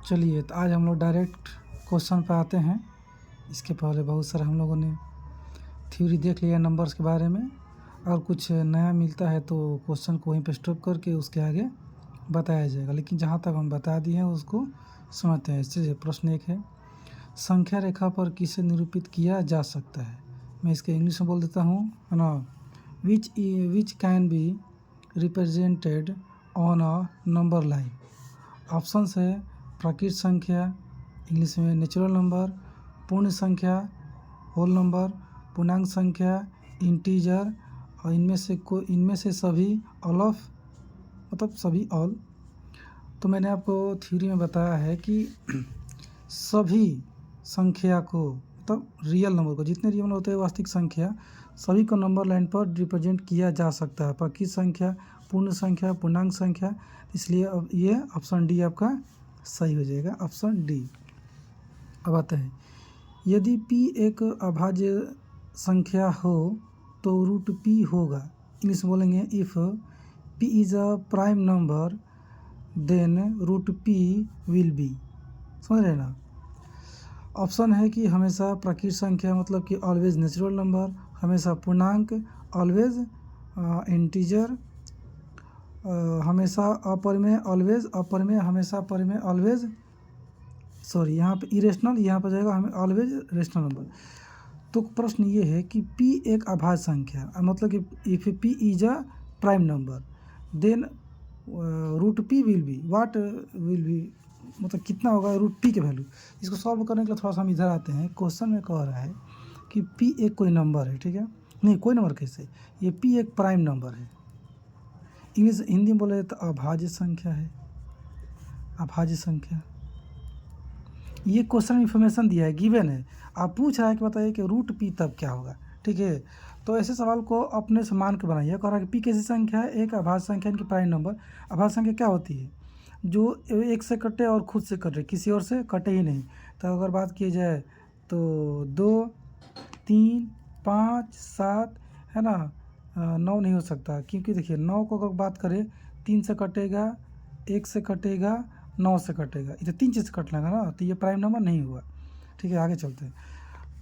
चलिए, तो आज हम लोग डायरेक्ट क्वेश्चन पे आते हैं। इसके पहले बहुत सारा हम लोगों ने थ्योरी देख लिया नंबर्स के बारे में, और कुछ नया मिलता है तो क्वेश्चन को वहीं पे स्टॉप करके उसके आगे बताया जाएगा। लेकिन जहाँ तक हम बता दिए हैं उसको समझते हैं। इससे प्रश्न एक है, संख्या रेखा पर किसे निरूपित किया जा सकता है। मैं इसके इंग्लिश में बोल देता हूँ, है ना। Which can be represented on a number line. Options है प्राकृत संख्या, इंग्लिश में नेचुरल नंबर, पूर्ण संख्या, होल नंबर, पूर्णांक संख्या, इंटीजर, और इनमें से सभी ऑल ऑफ, मतलब सभी ऑल। तो मैंने आपको थ्योरी में बताया है कि सभी संख्या को, मतलब रियल नंबर को, जितने रियल नंबर होते हैं वास्तविक संख्या, सभी को नंबर लाइन पर रिप्रेजेंट किया जा सकता है। प्राकृत संख्या, पूर्ण संख्या, पूर्णांक संख्या। इसलिए अब ये ऑप्शन डी आपका सही हो जाएगा, ऑप्शन डी। अब आते हैं, यदि p एक अभाज्य संख्या हो तो रूट p होगा। इंग्लिश बोलेंगे if p is a prime number then root p will be. समझ रहे ना। ऑप्शन है कि हमेशा प्राकृत संख्या, मतलब कि ऑलवेज नेचुरल नंबर, हमेशा पूर्णांक, ऑलवेज इंटीजर, हमेशा अपरिमेय, ऑलवेज अपरिमेय, हमेशा परिमेय, ऑलवेज सॉरी यहाँ पे इरेशनल, यहाँ पर जाएगा हमें ऑलवेज रेशनल नंबर। तो प्रश्न ये है कि p एक अभाज्य संख्या, मतलब कि if p is a prime number then root p will be, what will be, मतलब कितना होगा रूट p के वैल्यू। इसको सॉल्व करने के लिए थोड़ा सा हम इधर आते हैं। क्वेश्चन में कह रहा है कि p एक कोई नंबर है, ठीक है। नहीं, कोई नंबर कैसे, ये p एक प्राइम नंबर है। इंग्लिश हिंदी में बोले तो अभाज्य संख्या है, अभाज्य संख्या। ये क्वेश्चन इन्फॉर्मेशन दिया है, गिवन है। आप पूछ रहा है कि बताइए कि रूट p तब क्या होगा, ठीक है। तो ऐसे सवाल को अपने से मान के बनाइए। कह रहा है कि p कैसी संख्या है, एक अभाज्य संख्या, इनकी प्राइम नंबर। अभाज्य संख्या क्या होती है, जो एक से कटे और खुद से कटे, किसी और से कटे ही नहीं। तो अगर बात की जाए तो 2, 3, 5, 7, है ना, 9 नहीं हो सकता, क्योंकि देखिए 9 को अगर बात करें 3 से कटेगा, 1 से कटेगा, 9 से कटेगा, इधर 3 चीज़ से कट लेगा ना, तो ये प्राइम नंबर नहीं हुआ, ठीक है। आगे चलते हैं।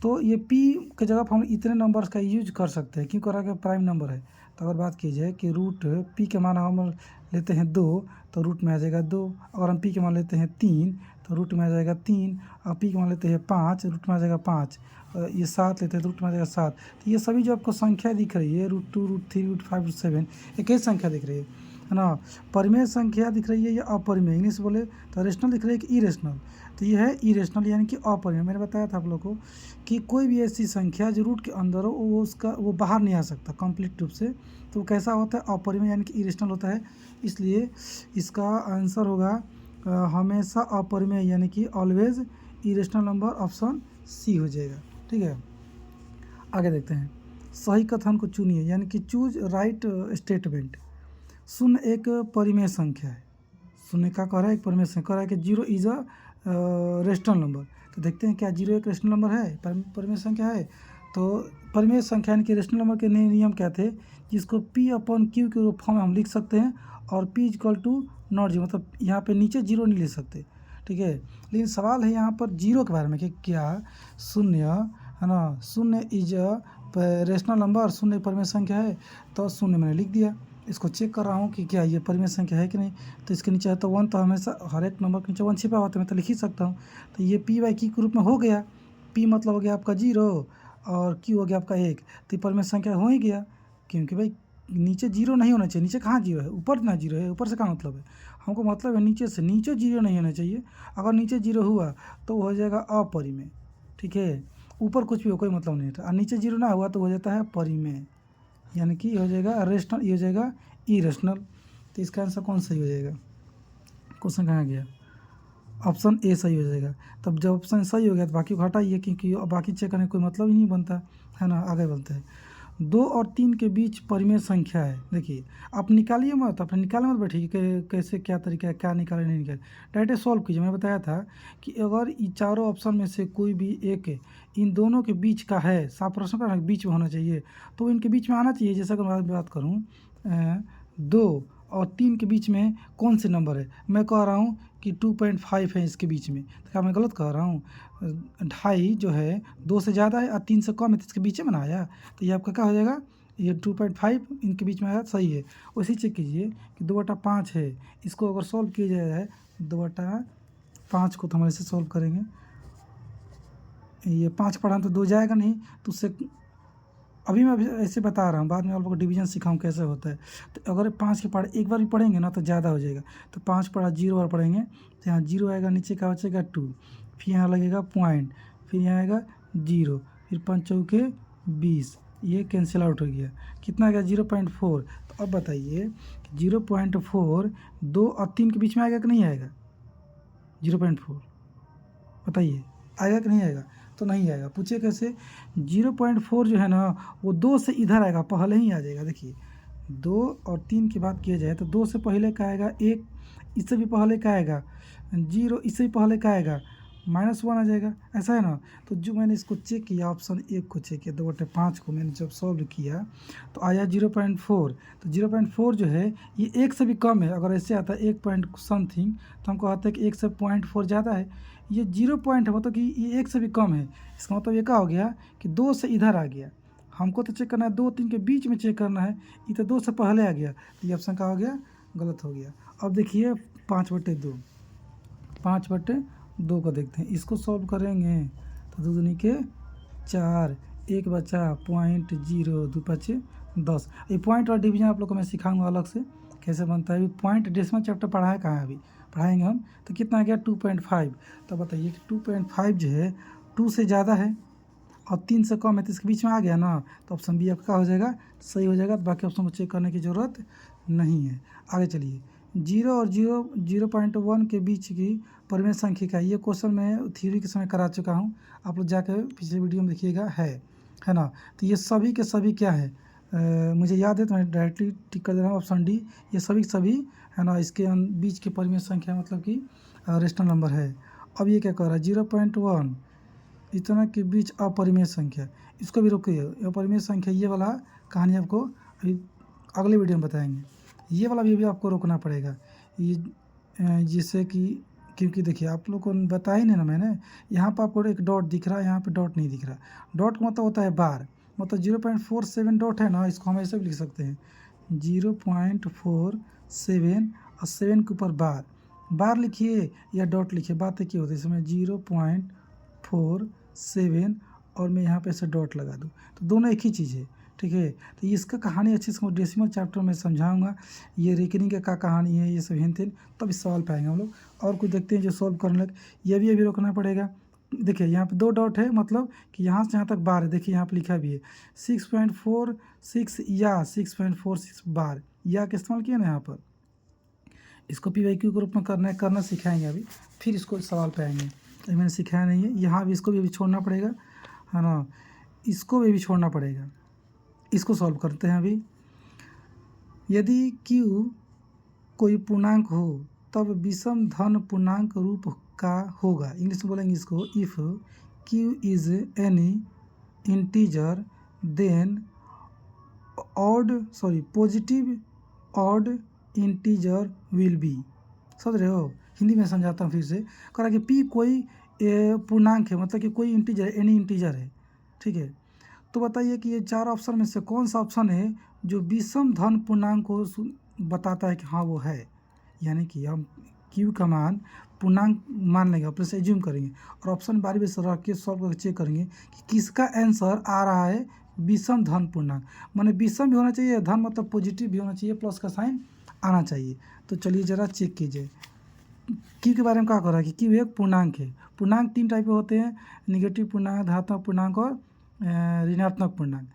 तो ये p के जगह पर हम इतने नंबर्स का यूज कर सकते हैं, क्यों कर रहा है, प्राइम नंबर है। तो अगर बात की जाए कि रूट p के मान हम लेते हैं 2, तो रूट में आ जाएगा 2। अगर हम p के मान लेते हैं 3, तो रूट में आ जाएगा 3। और p के मान लेते हैं 5, रूट में आ जाएगा 5। ये 7 लेते हैं तो रूट में आ जाएगा 7। तो ये सभी जो आपको संख्या दिख रही है, रूट 2, रूट 3, रूट 5, रूट 7, एक ही संख्या दिख रही है ना। परिमेय संख्या दिख रही है या अपरिमेय, इंग्लिश बोले तो रेशनल दिख रही है कि इरेशनल। तो ये है इरेशनल, यानी कि अपरिमेय। मैंने बताया था आप लोगों को कि कोई भी ऐसी संख्या जो रूट के अंदर हो वो बाहर नहीं आ सकता कंप्लीट रूप से। तो वो कैसा होता है, अपरिमेय, यानी कि इरेशनल होता है। इसलिए इसका आंसर होगा हमेशा अपरिमेय, यानी कि always irrational number, option C हो जाएगा, ठीक है। आगे देखते हैं, सही कथन को चुनिए, यानी कि चूज राइट स्टेटमेंट। शून्य एक परिमेय संख्या है। शून्य का कह रहा है एक परिमेय संख्या, कह रहा है कि 0 इज अ रेशनल नंबर। तो देखते हैं क्या 0 एक रेशनल नंबर है, परिमेय संख्या है। तो परिमेय संख्या यानी कि रेशनल नंबर के नए नियम क्या थे, जिसको p/q के फॉर्म में हम लिख सकते हैं, और p = नॉट 0, मतलब यहाँ पे नीचे 0 नहीं ले सकते, ठीक है। लेकिन सवाल है यहाँ पर 0 के बारे में कि क्या शून्य, है ना, शून्य इज अ रेशनल नंबर, शून्य परिमेय संख्या है। तो शून्य मैंने लिख दिया। इसको चेक कर रहा हूँ कि क्या ये परिमेय संख्या है कि नहीं। तो इसके नीचे है तो 1, तो हमेशा हर एक नंबर के नीचे 1 छिपा होता है, मैं तो लिख ही सकता हूँ। तो ये p/q के रूप में हो गया। p मतलब हो गया आपका 0 और q हो गया आपका 1। तो ये परिमेय संख्या हो ही गया, क्योंकि भाई नीचे 0 नहीं होना चाहिए। नीचे कहाँ 0 है, ऊपर ना 0 है, ऊपर से कहाँ मतलब है, हमको मतलब है नीचे से। नीचे 0 नहीं होना चाहिए। अगर नीचे 0 हुआ तो वो हो जाएगा अपरिमेय, ठीक है। ऊपर कुछ भी हो, कोई मतलब नहीं था। और नीचे 0 ना हुआ तो हो जाता है परिमेय, यानी कि हो जाएगा रेशनल, ये हो जाएगा इरेशनल। तो इसका आंसर कौन सही हो जाएगा, क्वेश्चन कहाँ गया, ऑप्शन ए सही हो जाएगा। तब जब ऑप्शन सही हो गया तो बाकी को हटाइए, क्योंकि बाकी चेक करने का कोई मतलब ही नहीं बनता, है ना। आगे बढ़ते हैं, 2 और 3 के बीच परिमेय संख्या है। देखिए आप निकालिए मत, अपने निकाले मत बैठिए कि कैसे क्या तरीका है, क्या निकाले नहीं निकाले, डायरेक्ट सॉल्व कीजिए। मैंने बताया था कि अगर ये चारों ऑप्शन में से कोई भी एक इन दोनों के बीच का है, साफ प्रश्न का बीच में होना चाहिए, तो इनके बीच में आना चाहिए। जैसा कि मैं बात करूँ 2 और 3 के बीच में कौन से नंबर है, मैं कह रहा हूँ कि 2.5 है इसके बीच में, तो क्या मैं गलत कह रहा हूँ? 2.5 जो है 2 से ज़्यादा है और 3 से कम है, तो इसके बीच में ना आया, तो ये आपका क्या हो जाएगा, ये 2.5 इनके बीच में आया, सही है। उसी चेक कीजिए कि 2/5 है, इसको अगर सॉल्व किया जाए 2/5 को, तो हम ऐसे सॉल्व करेंगे, ये 5 पढ़ा तो 2 जाएगा नहीं, तो उससे अभी मैं ऐसे बता रहा हूँ, बाद में आप लोग को डिवीजन सिखाऊँ कैसे होता है। तो अगर 5 के पढ़े एक बार भी पढ़ेंगे ना तो ज़्यादा हो जाएगा, तो 5 पढ़ा 0 बार पढ़ेंगे, तो यहाँ 0 आएगा, नीचे का बचेगा 2, फिर यहाँ लगेगा पॉइंट, फिर यहाँ आएगा 0, फिर 5 चौके 20, ये कैंसिल आउट हो गया, कितना आ गया 0.4। तो अब बताइए 0.4 2 और 3 के बीच में आएगा कि नहीं आएगा? 0.4 बताइए आएगा कि नहीं आएगा? तो नहीं आएगा। पूछिए कैसे? 0.4 जो है ना वो 2 से इधर आएगा, पहले ही आ जाएगा। देखिए 2 और 3 की बात किया जाए तो 2 से पहले का आएगा 1, इससे भी पहले का आएगा 0, इससे भी पहले का आएगा -1 आ जाएगा, ऐसा है ना। तो जो मैंने इसको चेक किया, ऑप्शन 1 को चेक किया, 2/5 को मैंने जब सॉल्व किया तो आया 0.4। तो 0.4 जो है ये 1 से भी कम है। अगर ऐसे आता है 1 पॉइंट समथिंग तो हमको आता है कि 1 से 0.4 ज़्यादा है, ये 0 पॉइंट है, मतलब कि ये 1 से भी कम है। इसका मतलब ये क्या हो गया कि 2 से इधर आ गया। हमको तो चेक करना है 2-3 के बीच में चेक करना है, ये तो 2 से पहले आ गया, तो ये ऑप्शन क्या हो गया? गलत हो गया। अब देखिए 5/2, 5/2 को देखते हैं, इसको सॉल्व करेंगे तो 2 दूनी के 4, 1 बचा 0.0, 2 5 10। ये पॉइंट और डिवीजन आप लोग को मैं सिखाऊंगा अलग से कैसे बनता है। अभी पॉइंट डेसिमल चैप्टर पढ़ा है कहाँ है, अभी पढ़ाएंगे हम। तो कितना आ गया 2.5। तो बताइए कि 2.5 जो है 2 से ज़्यादा है और 3 से कम है, तो इसके बीच में आ गया ना, तो ऑप्शन बी आपका हो जाएगा, सही हो जाएगा। तो बाकी ऑप्शन को चेक करने की ज़रूरत नहीं है। आगे चलिए, 0 और 0.1 के बीच की परिमेय संख्या का, ये क्वेश्चन मैं थ्योरी के समय करा चुका हूँ, आप लोग जाकर पिछले वीडियो में देखिएगा, है ना। तो ये सभी के सभी क्या है, मुझे याद है तो मैं डायरेक्टली टिक कर दे रहा हूँ, ऑप्शन डी, ये सभी के सभी है ना, इसके बीच की परिमेय संख्या मतलब कि रेशनल नंबर है। अब ये क्या कर रहा है, 0.1 इतना के बीच अपरिमेय संख्या, इसको भी रोकिए। अपरिमेय संख्या ये वाला कहानी आपको अभी अगले वीडियो में बताएंगे, ये वाला भी आपको रोकना पड़ेगा। ये जिससे कि, क्योंकि देखिए आप लोग को बताया ही नहीं ना मैंने, यहाँ पर आपको एक डॉट दिख रहा है, यहाँ पे डॉट नहीं दिख रहा। डॉट का मतलब होता है बार, मतलब 0.47 डॉट है ना, इसको हम ऐसे भी लिख सकते हैं 0.47 और 7 के ऊपर बार लिखिए या डॉट लिखिए, बात है क्या होती है इसमें 0.47 और मैं यहाँ पे ऐसे डॉट लगा दूँ, तो दोनों एक ही चीज़ है, ठीक है। तो इसका कहानी अच्छे से डेसिमल चैप्टर में समझाऊंगा, ये रेकनिंग का क्या कहानी है, ये सब हिंट तब इस सवाल पाएंगे हम लोग। और कुछ देखते हैं जो सॉल्व करने लगे, ये भी अभी रोकना पड़ेगा। देखिए यहाँ पे 2 डॉट है, मतलब कि यहाँ से यहाँ तक बार है। देखिए यहाँ पे लिखा भी है 6.46 या 6.46 बार, या का इस्तेमाल किया ना यहाँ पर। इसको PYQ के रूप में करना सिखाएंगे अभी, फिर इसको सवाल पे आएंगे। अभी मैंने सिखाया नहीं है, यहाँ भी इसको भी अभी छोड़ना पड़ेगा, है ना, इसको भी छोड़ना पड़ेगा। इसको सॉल्व करते हैं अभी। यदि Q कोई पूर्णांक हो तब विषम धन पूर्णांक रूप का होगा। इंग्लिश में बोलेंगे इसको, if Q is any integer then positive odd integer will be. समझ रहे हो? हिंदी में समझाता हूँ फिर से। कह रहा कि P कोई पूर्णांक है, मतलब कि कोई इंटीजर, एनी इंटीजर है, ठीक है। तो बताइए कि ये 4 ऑप्शन में से कौन सा ऑप्शन है जो विषम धन पूर्णांक को बताता है कि हाँ वो है। यानी कि हम Q का मान पूर्णांक मान लेंगे, अपने से एज्यूम करेंगे और ऑप्शन बारी बारी से रख के सॉल्व करके चेक करेंगे कि किसका आंसर आ रहा है विषम धन पूर्णांक। माने विषम भी होना चाहिए, धन मतलब पॉजिटिव भी होना चाहिए, प्लस का साइन आना चाहिए। तो चलिए ज़रा चेक कीजिए Q के बारे में क्या कर रहा है कि Q एक पूर्णांक है। पूर्णांक 3 टाइप के होते हैं, निगेटिव पूर्णांक, धनात्मक पूर्णांक और ऋणात्मक पूर्णांक,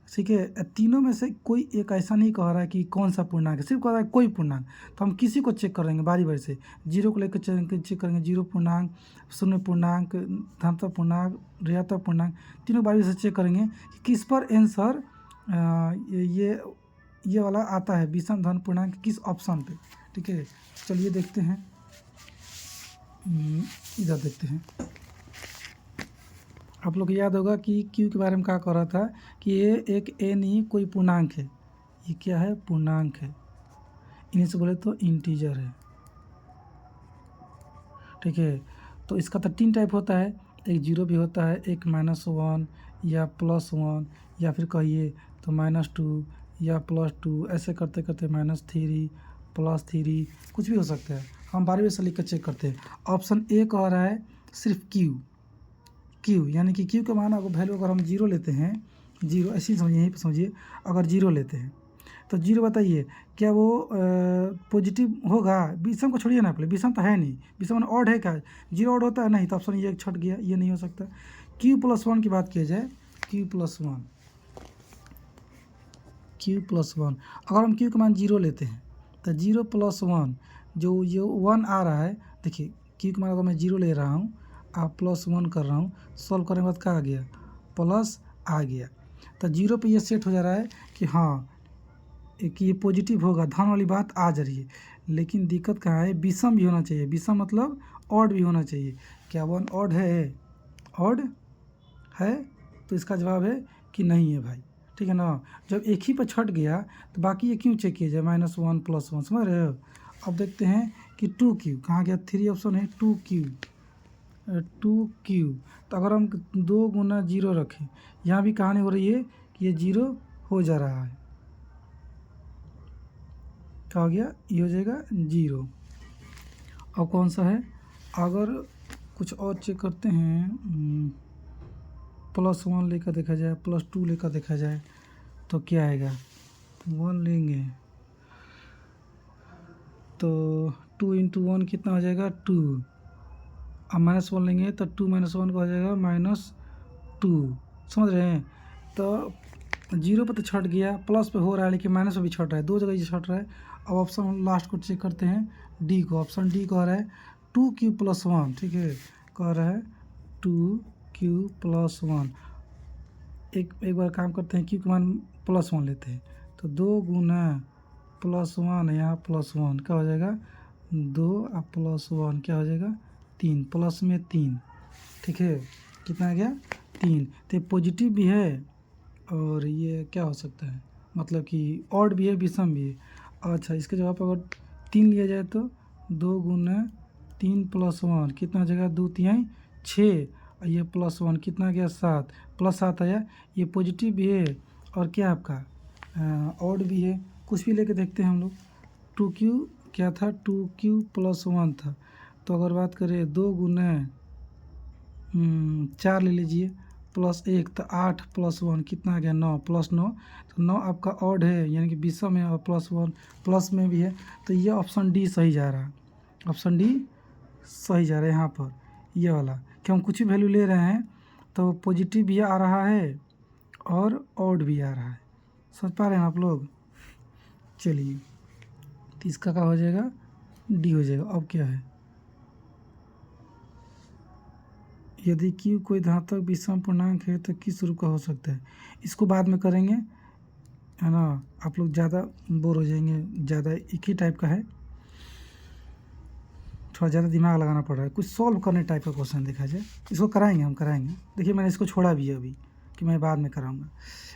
ठीक है। तीनों में से कोई एक ऐसा नहीं कह रहा है कि कौन सा पूर्णांक है, सिर्फ कह रहा है कोई पूर्णांक। तो हम किसी को चेक करेंगे बारी बारी से, 0 को लेकर चेक करेंगे, 0 पूर्णांक, 0 पूर्णांक, धनात्मक पूर्णांक, ऋणात्मक पूर्णांक, तीनों बारी से चेक करेंगे कि किस पर आंसर ये वाला आता है विषम धन पूर्णांक, किस ऑप्शन पे, ठीक है। चलिए देखते हैं, इधर देखते हैं। आप लोग को याद होगा कि Q के बारे में क्या कह रहा था कि ये एक एनी कोई पूर्णांक है। ये क्या है? पूर्णांक है। इन्हीं से बोले तो इंटीजर है, ठीक है। तो इसका तो 3 टाइप होता है, एक जीरो भी होता है, एक -1 या +1 या फिर कहिए तो -2 या +2, ऐसे करते करते -3 +3 कुछ भी हो सकता है। हम बारी से लिख कर चेक करते हैं। ऑप्शन ए कह रहा है सिर्फ क्यू यानी कि क्यू के मान अगर वैल्यू अगर हम जीरो लेते हैं, जीरो ऐसे ही समझिए, यहीं पर समझिए, अगर जीरो लेते हैं तो जीरो बताइए क्या वो पॉजिटिव होगा? विषम को छोड़िए ना, पहले विषम तो है नहीं, विषम में ऑड है क्या? जीरो ऑड होता है नहीं, तो ऑप्शन ये छट गया, ये नहीं हो सकता। Q+1 की बात की जाए, Q+1 अगर हम Q का मान जीरो लेते हैं तो 0+1 जो ये 1 आ रहा है, देखिए Q का मान अगर मैं जीरो ले रहा हूँ, आप +1 कर रहा हूँ, सॉल्व करने के बाद क्या आ गया? प्लस आ गया। तो जीरो पे ये सेट हो जा रहा है कि हाँ कि ये पॉजिटिव होगा, धन वाली बात आ जा रही है। लेकिन दिक्कत कहाँ है? विषम भी होना चाहिए, विषम मतलब ऑड भी होना चाहिए। क्या 1 ऑड है? ऑड है? तो इसका जवाब है कि नहीं है भाई, ठीक है ना। जब एक ही पर छट गया तो बाकी ये क्यों चेक किया जाए? -1 +1, समझ रहे हो। अब देखते हैं कि 2Q कहाँ गया? 3 ऑप्शन है, 2Q। तो अगर हम 2 गुना 0 रखें, यहाँ भी कहानी हो रही है कि ये 0 हो जा रहा है, क्या हो गया? ये हो जाएगा 0। अब कौन सा है? अगर कुछ और चेक करते हैं, +1 लेकर देखा जाए, +2 लेकर देखा जाए तो क्या आएगा? 1 लेंगे तो 2 × 1 कितना हो जाएगा? 2। अब -1 लेंगे तो 2 - 1 का हो जाएगा -2, समझ रहे हैं। तो जीरो पे तो छट गया, प्लस पे हो रहा है, लेकिन माइनस पे भी छट रहा है, दो जगह ये छट रहा है। अब ऑप्शन लास्ट को चेक करते हैं, डी को। ऑप्शन डी कह रहा है 2Q+1, ठीक है, कह रहा है 2Q+1। एक बार काम करते हैं, क्यू के मान +1 लेते हैं तो 2 गुना +1, यहाँ +1 क्या हो जाएगा? 2 और +1 क्या हो जाएगा? 3, प्लस में 3, ठीक है। कितना आ गया? 3। तो पॉजिटिव भी है और ये क्या हो सकता है, मतलब कि ऑड भी है, विषम भी है। अच्छा, इसके जवाब पर अगर 3 लिया जाए तो 2 गुना 3 + 1 कितना हो जाएगा? 2 3 6, और ये +1 कितना गया? 7, +7 आया। ये पॉजिटिव भी है और क्या आपका ऑड भी है। कुछ भी लेके देखते हैं हम लोग। 2Q क्या था? 2Q+1 था। तो अगर बात करें 2 गुना 4 ले लीजिए, +1 तो 8 + 1 कितना आ गया? 9, +9। तो 9 आपका ऑड है, यानी कि विषम है, और +1 प्लस में भी है। तो ये ऑप्शन डी सही जा रहा है, ऑप्शन डी सही जा रहा है यहाँ पर, ये वाला। कि हम कुछ भी वैल्यू ले रहे हैं तो पॉजिटिव भी आ रहा है और ऑड भी आ रहा है, समझ पा रहे हैं आप लोग। चलिए, तो इसका क्या हो जाएगा? डी हो जाएगा। अब क्या है? यदि Q कोई धनात्मक विषम पूर्णांक है तो किस रूप का हो सकता है? इसको बाद में करेंगे, है ना। आप लोग ज़्यादा बोर हो जाएंगे, ज़्यादा एक ही टाइप का है, थोड़ा ज़्यादा दिमाग लगाना पड़ रहा है। कुछ सॉल्व करने टाइप का क्वेश्चन देखा जाए, इसको कराएंगे, हम कराएंगे। देखिए, मैंने इसको छोड़ा भी है अभी कि मैं बाद में कराऊंगा।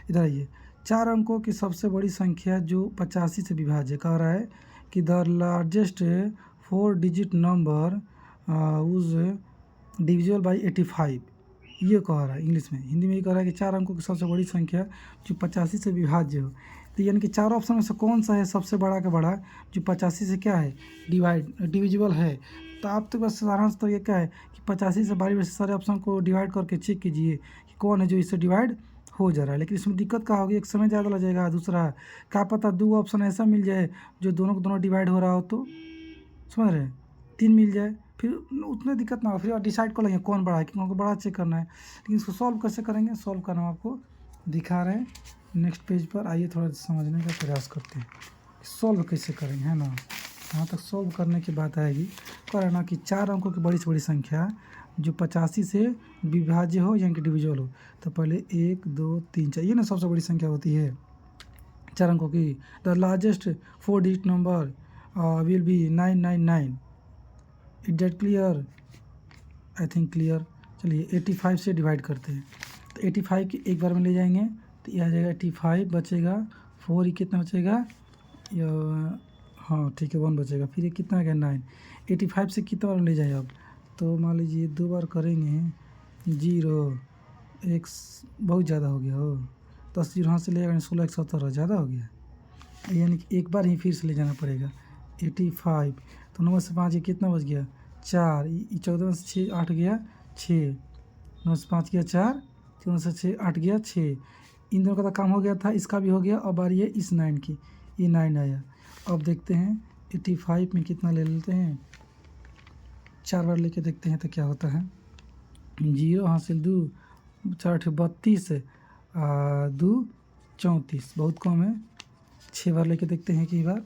इधर आइए, 4 अंकों की सबसे बड़ी संख्या जो 85 से विभाज्य, कह रहा है कि द लार्जेस्ट 4 डिजिट नंबर उज डिविजिबल बाई 85, ये कह रहा है इंग्लिश में। हिंदी में ये कह रहा है कि 4 अंकों की सबसे बड़ी संख्या जो 85 से विभाज्य हो। तो यानी कि 4 ऑप्शन में से कौन सा है सबसे बड़ा का बड़ा जो 85 से क्या है? डिविजिबल है। तो आप तो बस सारांश तो ये क्या है कि 85 से बारी बारी से सारे ऑप्शन को डिवाइड करके चेक कीजिए कि कौन है जो इससे डिवाइड हो जा रहा है। लेकिन इसमें दिक्कत क्या होगी? एक समय ज़्यादा लग जाएगा, दूसरा क्या पता 2 ऑप्शन ऐसा मिल जाए जो दोनों को दोनों डिवाइड हो रहा हो, तो समझ रहे हैं, 3 मिल जाए, फिर उतने दिक्कत ना हो, फिर डिसाइड कर लेंगे कौन बड़ा है, क्योंकि बड़ा चेक करना है। लेकिन इसको सॉल्व कैसे करेंगे? सॉल्व करना हम आपको दिखा रहे हैं नेक्स्ट पेज पर। आइए थोड़ा समझने का प्रयास करते हैं सॉल्व कैसे करेंगे, है ना। यहाँ तक सॉल्व करने की बात आएगी, कह रहा है ना कि 4 अंकों की बड़ी से बड़ी संख्या जो 85 से विभाज्य हो यानी कि डिविजिबल हो। तो पहले 1 2 3 4, ये ना सबसे बड़ी संख्या होती है 4 अंकों की। The largest 4 digit number will be 999। It that clear? I think clear. चलिए 85 से डिवाइड करते हैं, तो 85 की एक बार में ले जाएंगे तो ये आ जाएगा 85, बचेगा 4, ये कितना बचेगा? हाँ ठीक है, 1 बचेगा। फिर ये कितना आ गया? 9। 85 से कितना बार ले जाए? अब तो मान लीजिए 2 बार करेंगे 0, एक बहुत ज़्यादा हो गया हो, 10 जीरो यहाँ से ले जाएगा 16 एक 17 ज़्यादा हो गया, यानी कि एक बार ही फिर से ले जाना पड़ेगा 85। तो 9 से 5 ये कितना बच गया 4, 14 से 6 8 गया 6, 9 से 5 गया 4, 14 से 6 8 गया 6। इन दोनों का तो काम हो गया था, इसका भी हो गया। अब बारी है इस 9 की, ये 9 आया। अब देखते हैं 85 में कितना ले लेते हैं, 4 बार लेके देखते हैं तो क्या होता है। 0 हासिल 2, 4 32, 2 34, बहुत कम है। 6 बार लेके देखते हैं कई बार,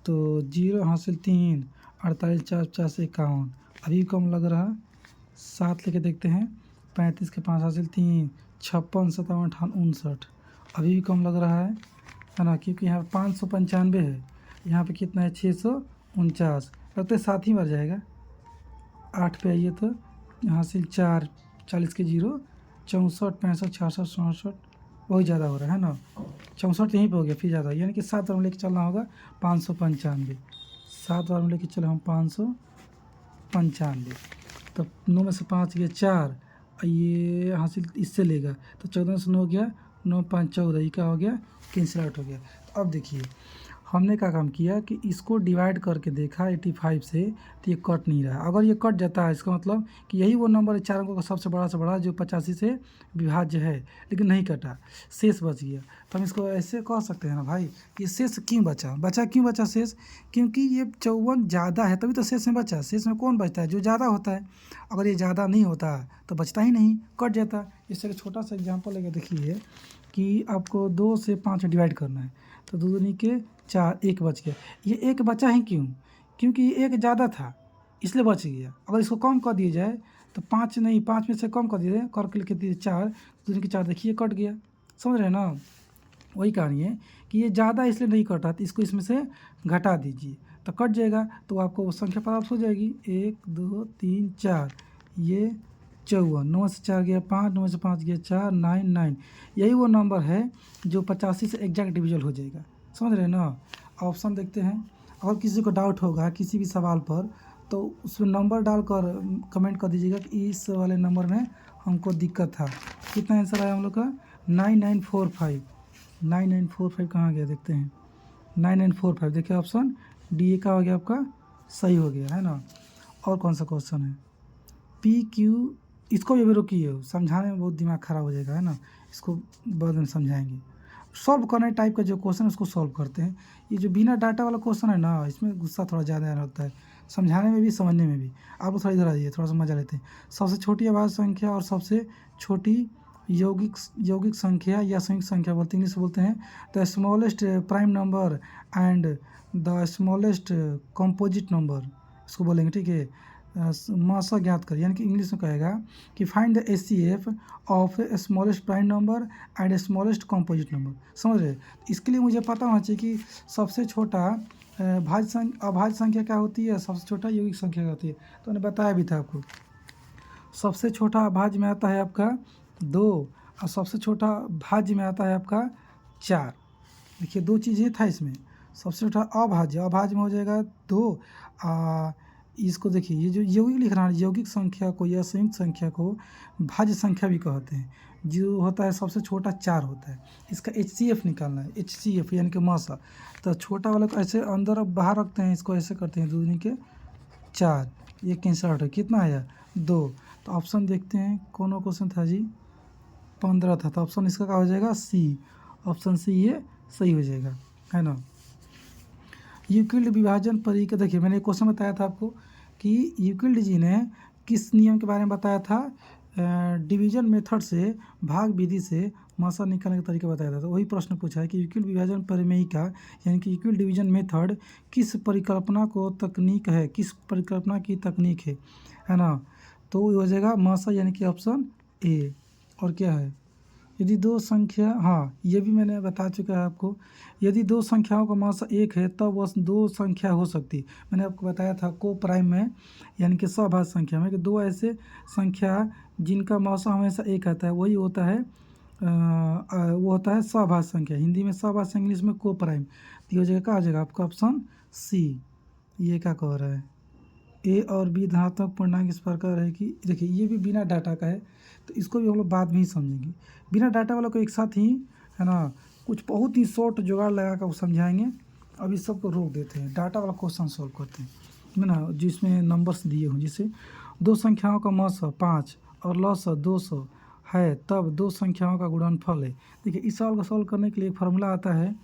तो 0 हासिल 3, 48 4 50 51, अभी कम लग रहा। 7 लेके देखते हैं, 35 के 5 हासिल 3, 56 57 58 59, अभी भी कम लग रहा है ना, क्योंकि यहाँ 595 है, यहाँ पे कितना है 649, लगता है 7 ही बार जाएगा। 8 पे आइए तो हासिल 4, 40 के 0, 64 65 66 67, बहुत ज़्यादा हो रहा है ना, 64 यहीं पे हो गया, फिर ज़्यादा, यानी कि 7 बार में लेके चलना होगा 595। 7 बार में लेके चले हम 595, तब 9 में से 5 गया 4, ये हासिल इससे लेगा तो 14 से 9 गया 9 5 14, ये क्या हो गया कैंसिल आउट हो गया। तो अब देखिए हमने क्या काम किया कि इसको डिवाइड करके देखा 85 से, तो ये कट नहीं रहा। अगर ये कट जाता है इसका मतलब कि यही वो नंबर है 4 अंकों का सबसे बड़ा से बड़ा जो 85 से विभाज्य है, लेकिन नहीं कटा, शेष बच गया। तो हम इसको ऐसे कह सकते हैं ना भाई, ये शेष क्यों बचा क्यों बचा शेष, क्योंकि ये 54 ज़्यादा है तभी तो शेष में बचा। शेष में कौन बचता है, जो ज़्यादा होता है। अगर ये ज़्यादा नहीं होता तो बचता ही नहीं, कट जाता। इससे एक छोटा सा एग्जाम्पल लेके देखिए कि आपको 2 से 5 डिवाइड करना है, तो 2 दूनी के 4, 1 बच गया। ये 1 बचा ही क्यों, क्योंकि ये 1 ज़्यादा था इसलिए बच गया। अगर इसको कम कर दिया जाए तो 5 नहीं, 5 में से कम कर दिए करके लिख दिए 4, 2 दूनी के 4, देखिए कट गया। समझ रहे हैं ना, वही कहानी है कि ये ज़्यादा इसलिए नहीं कटा, तो इसको इसमें से घटा दीजिए तो कट जाएगा, तो आपको वो संख्या प्राप्त हो जाएगी 1 2 3 4, ये 54। 9 से 4 गया 5, 9 से 5 गया 4, 9 9, यही वो नंबर है जो 85 से एग्जैक्ट डिविजल हो जाएगा। समझ रहे हैं ना। ऑप्शन देखते हैं, अगर किसी को डाउट होगा किसी भी सवाल पर तो उसमें नंबर डालकर कमेंट कर दीजिएगा कि इस वाले नंबर में हमको दिक्कत था। कितना आंसर आया हम लोग का 9945। 9945 कहाँ गया देखते हैं, 9945 देखिए ऑप्शन डी का हो गया आपका, सही हो गया है ना। और कौन सा क्वेश्चन है, पी क्यू, इसको भी अभी रोकिए, समझाने में बहुत दिमाग ख़राब हो जाएगा है ना, इसको बाद में समझाएंगे। सॉल्व करने टाइप का जो क्वेश्चन है उसको सॉल्व करते हैं। ये जो बिना डाटा वाला क्वेश्चन है ना, इसमें गुस्सा थोड़ा ज़्यादा लगता है, समझाने में भी समझने में भी। आप थोड़ा इधर आइए, थोड़ा सा मजा लेते हैं। सबसे छोटी आभाज्य संख्या और सबसे छोटी यौगिक संख्या या संयुक्त संख्या बोलते हैं, इंग्लिश बोलते हैं the smallest prime number and the smallest composite number, इसको बोलेंगे। ठीक है, मासा ज्ञात कर, यानी कि इंग्लिश में कहेगा कि find the HCF of smallest prime number and smallest composite number. समझ रहे, इसके लिए मुझे पता होना चाहिए कि सबसे छोटा अभाज्य संख्या क्या होती है, सबसे छोटा यौगिक संख्या क्या होती है। तो मैंने बताया भी था आपको, सबसे छोटा अभाज्य में आता है आपका 2 और सबसे छोटा भाज्य में आता है आपका 4। देखिए 2 चीज़ें था इसमें, सबसे छोटा अभाज्य में हो जाएगा 2। इसको देखिए, ये जो यौगिक लिख रहा है, यौगिक संख्या को या संयुक्त संख्या को भाज्य संख्या भी कहते हैं। जो होता है सबसे छोटा 4 होता है, इसका HCF निकालना है, HCF यानी कि मासा। तो छोटा वाला को ऐसे अंदर अब बाहर रखते हैं, इसको ऐसे करते हैं 2 दूनी के 4, ये कैंसिल आउट है, कितना आया 2। तो ऑप्शन देखते हैं कौन क्वेश्चन था जी, 15 था, तो ऑप्शन इसका क्या हो जाएगा सी, ऑप्शन सी ये सही हो जाएगा है ना। यूक्लिड विभाजन परिक्रिया, देखिए मैंने एक क्वेश्चन बताया था आपको कि यूक्लिड जी ने किस नियम के बारे में बताया था, डिवीजन मेथड से, भाग विधि से मासा निकालने का तरीका बताया था। तो वही प्रश्न पूछा है कि यूक्लिड विभाजन प्रमेयिका यानी कि यूक्लिड डिवीजन मेथड किस परिकल्पना को तकनीक है, किस परिकल्पना की तकनीक है ना। तो वो हो जाएगा मासा यानी कि ऑप्शन ए। और क्या है, यदि 2 संख्या, हाँ ये भी मैंने बता चुका है आपको, यदि 2 संख्याओं का मासा 1 है तब वह 2 संख्या हो सकती है। मैंने आपको बताया था को प्राइम में यानी कि सभाज्य संख्या में कि 2 ऐसे संख्या जिनका मासा हमेशा 1 आता है, वही होता है वो होता है सभाज्य संख्या। हिंदी में सभाज्य संख्या, इंग्लिश में को प्राइम। तो ये हो जाएगा, क्या हो जाएगा आपका ऑप्शन सी, ये क्या कह रहा है ए और बी धनात्मक पूर्णांक इस प्रकार है कि देखिए ये भी बिना डाटा का है, तो इसको भी हम लोग बाद में ही समझेंगे। बिना डाटा वाला को एक साथ ही है ना कुछ बहुत ही शॉर्ट जुगाड़ लगा कर समझाएंगे। अब इस सबको रोक देते हैं, डाटा वाला क्वेश्चन सॉल्व करते हैं है ना, जिसमें नंबर्स दिए हों। जैसे दो संख्याओं का मौसा 5 और लौसा 200 है, तब दो संख्याओं का गुणनफल है। देखिए इस सवाल को सॉल्व करने के लिए एक फार्मूला आता है,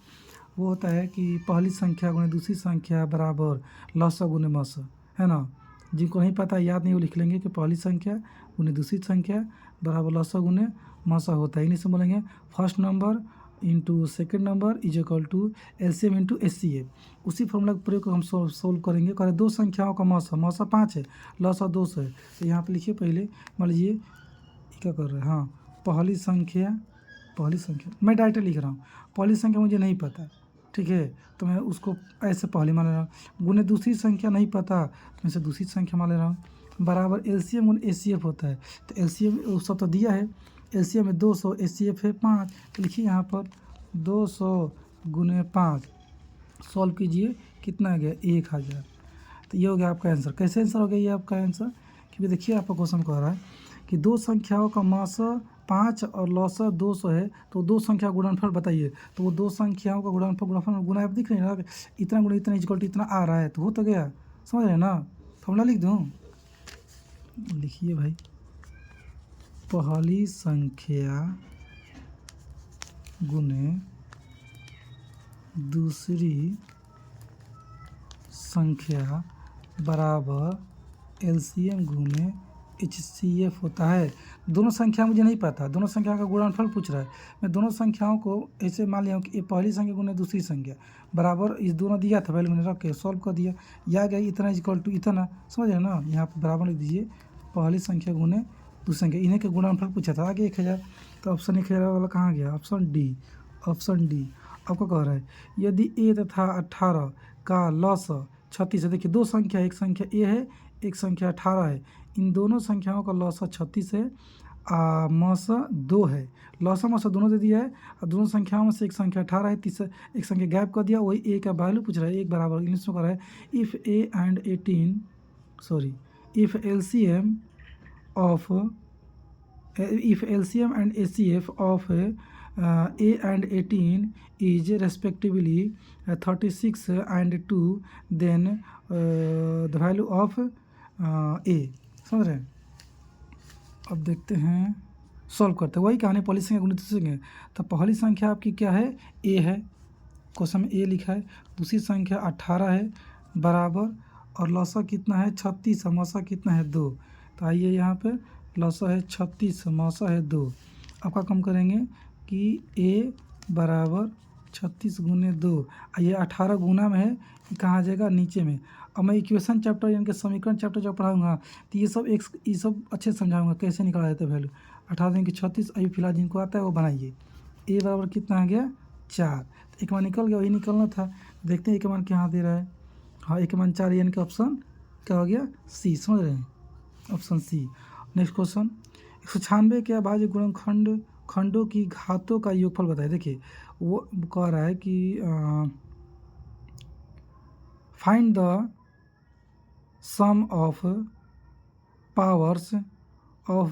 वो होता है कि पहली संख्या गुणे दूसरी संख्या बराबर लौसा गुणे मौसा, है ना। जिनको नहीं पता याद नहीं वो लिख लेंगे कि पहली संख्या गुणे दूसरी संख्या बराबर लौसा गुणे मौसा होता है। इन्हीं से बोलेंगे first number into second number is equal to LCM into HCF. उसी फॉर्मूला का प्रयोग हम सोल्व करेंगे। करें दो संख्याओं का मौसा 5 है, लौसा 200 है, तो यहाँ पे लिखिए पहले। मान लीजिए क्या कर रहे हैं, हाँ पहली संख्या मैं डायरेक्ट लिख रहा हूँ। पहली संख्या मुझे नहीं पता, ठीक है, तो मैं उसको ऐसे पहले मान ले रहा हूँ। गुने दूसरी संख्या नहीं पता तो मैं इसे दूसरी संख्या मान ले रहा हूँ। बराबर एलसीएम गुने एचसीएफ होता है, तो एलसीएम सब तो दिया है। एलसीएम में 200, एचसीएफ है 5, तो लिखिए यहाँ पर 200 गुने 5। सॉल्व कीजिए, कितना आ गया 1000। तो ये हो गया आपका आंसर। कैसे आंसर हो गया ये आपका आंसर, क्योंकि देखिए आपका क्वेश्चन कह रहा है कि दो संख्याओं का मौसा 5 और लौसा 200 है, तो दो संख्या गुणनफल बताइए। तो वो दो संख्याओं का गुणनफल गुना आप दिख रहे हैं ना, इतना गुना इतना इक्वल टू इतना आ रहा है, तो हो तो गया। समझ रहे हैं ना। फॉर्मूला लिख दूँ, लिखिए भाई, पहली संख्या गुने दूसरी संख्या बराबर एलसीएम गुने एचसीएफ होता है। दोनों संख्या मुझे नहीं पता, दोनों संख्याओं का गुणनफल पूछ रहा है। मैं दोनों संख्याओं को ऐसे मान लिया हूँ कि ये पहली संख्या गुने दूसरी संख्या बराबर इस दोनों दिया था, वैल्यू मैंने रख के सॉल्व कर दिया। या गया इतना इक्वल टू इतना, समझ रहे ना। यहाँ पर बराबर लिख दीजिए पहली संख्या गुने दूसरी संख्या, इन्हें के गुणनफल पूछा था। आगे 1000, तो ऑप्शन 1000 वाला कहाँ गया, ऑप्शन डी। आपको कह रहा है यदि ए तथा 18 का लौसा 36 है। देखिए दो संख्या, एक संख्या ए है, एक संख्या 18 है। इन दोनों संख्याओं का लौसा 36 है, मौसा 2 है। लौसा मौसा दोनों दे दिया है, और दोनों संख्याओं में से एक संख्या 18 है, तीसरा एक संख्या गैप कर दिया, वही ए का वैल्यू पूछ रहा है। एक बराबर इंग्लिश में कर रहा है if LCM and HCF of A and 18 is respectively 36 and 2, then the value of A। समझ रहे हैं। अब देखते हैं, सॉल्व करते हैं। वही कहानी, पहली संख्या गुणित दूसरी संख्या। तो पहली संख्या आपकी क्या है, A है, क्वेश्चन में A लिखा है। दूसरी संख्या 18 है बराबर, और लौसा कितना है 36, मौसा कितना है 2। तो आइए यहाँ पे लौसा है 36, मौसा है 2। आपका कम करेंगे कि A बराबर 36 गुने 2, ये 18 गुना में है, ये कहाँ आ जाएगा नीचे में। अब मैं इक्वेशन चैप्टर यानी कि समीकरण चैप्टर जब पढ़ाऊँगा तो ये सब अच्छे से समझाऊंगा कैसे निकाला जाता है वैल्यू। 18 दिन की 36, अभी फिलहाल जिनको आता है वो बनाइए। A बराबर कितना आ गया 4, तो एक मान निकल गया, वही निकलना था। देखते हैं एक मान क्या दे रहा है। हाँ एक मान 4, यानी कि ऑप्शन क्या हो गया सी। समझ रहे हैं, ऑप्शन सी। नेक्स्ट क्वेश्चन, 196 के अभाज्य खंडों की घातों का योगफल बताए। देखिए वो कह रहा है कि find the sum of powers of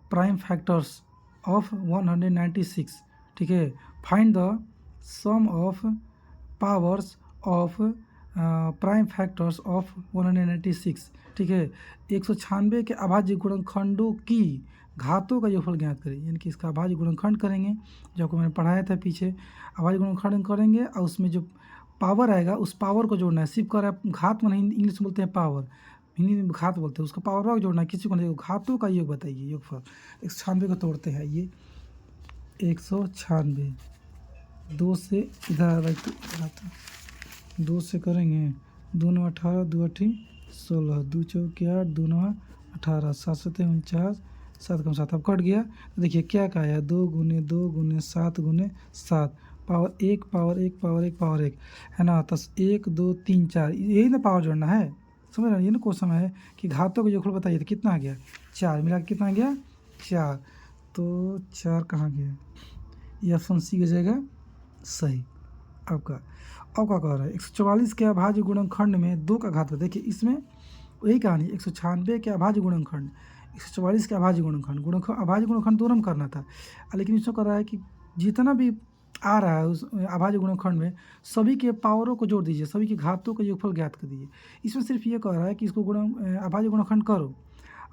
prime factors of 196। ठीक है, find the sum of powers of prime factors of 196। ठीक है, 196 के अभाज्य गुणनखंडों की घातों का योगफल ज्ञात करें, यानी कि इसका अभाज्य गुणनखंड करेंगे, जो आपको मैंने पढ़ाया था पीछे। अभाज्य गुणनखंड करेंगे और उसमें जो पावर आएगा उस पावर को जोड़ना है। सिर्फ कर घात में इंग्लिश में बोलते हैं पावर, हिंदी में घात बोलते हैं, उसका पावर को जोड़ना है, किसी को नहीं। घातों का योग बताइए, योगफल 196 को तोड़ते हैं। ये 196 2 से इधर 2 से करेंगे, 2 9 18, 2 8 16, 2 चौके 8, 2 9 18, 7 7 49, 7 कम 7 अब कट गया। तो देखिए क्या का आया, 2 गुने 2 गुने 7 गुने 7, पावर 1 पावर 1 पावर 1 पावर 1, है ना। तो 1 2 3 4, यही ना पावर जोड़ना है। समझ रहे हैं, ये ना क्वेश्चन है कि घातों का योगफल बताइए। तो कितना आ गया 4, मिला के कितना आ गया 4। तो 4 कहाँ गया, ये ऑप्शन सी हो जाएगा सही आपका। अब क्या कह रहा है, 144 के अभाज्य गुणनखंड में 2 का घात। देखिए इसमें वही कहानी 196 के अभाज्य गुणनखंड, 144 के अभाज्य गुणनखंड, अभाज्य गुणनखंड दोनों में करना था, लेकिन इसमें कर रहा है कि जितना भी आ रहा है उस अभाज्य गुणनखंड में सभी के पावरों को जोड़ दीजिए, सभी की घातों का योगफल ज्ञात कर दीजिए। इसमें सिर्फ ये कह रहा है कि इसको अभाज्य गुणनखंड करो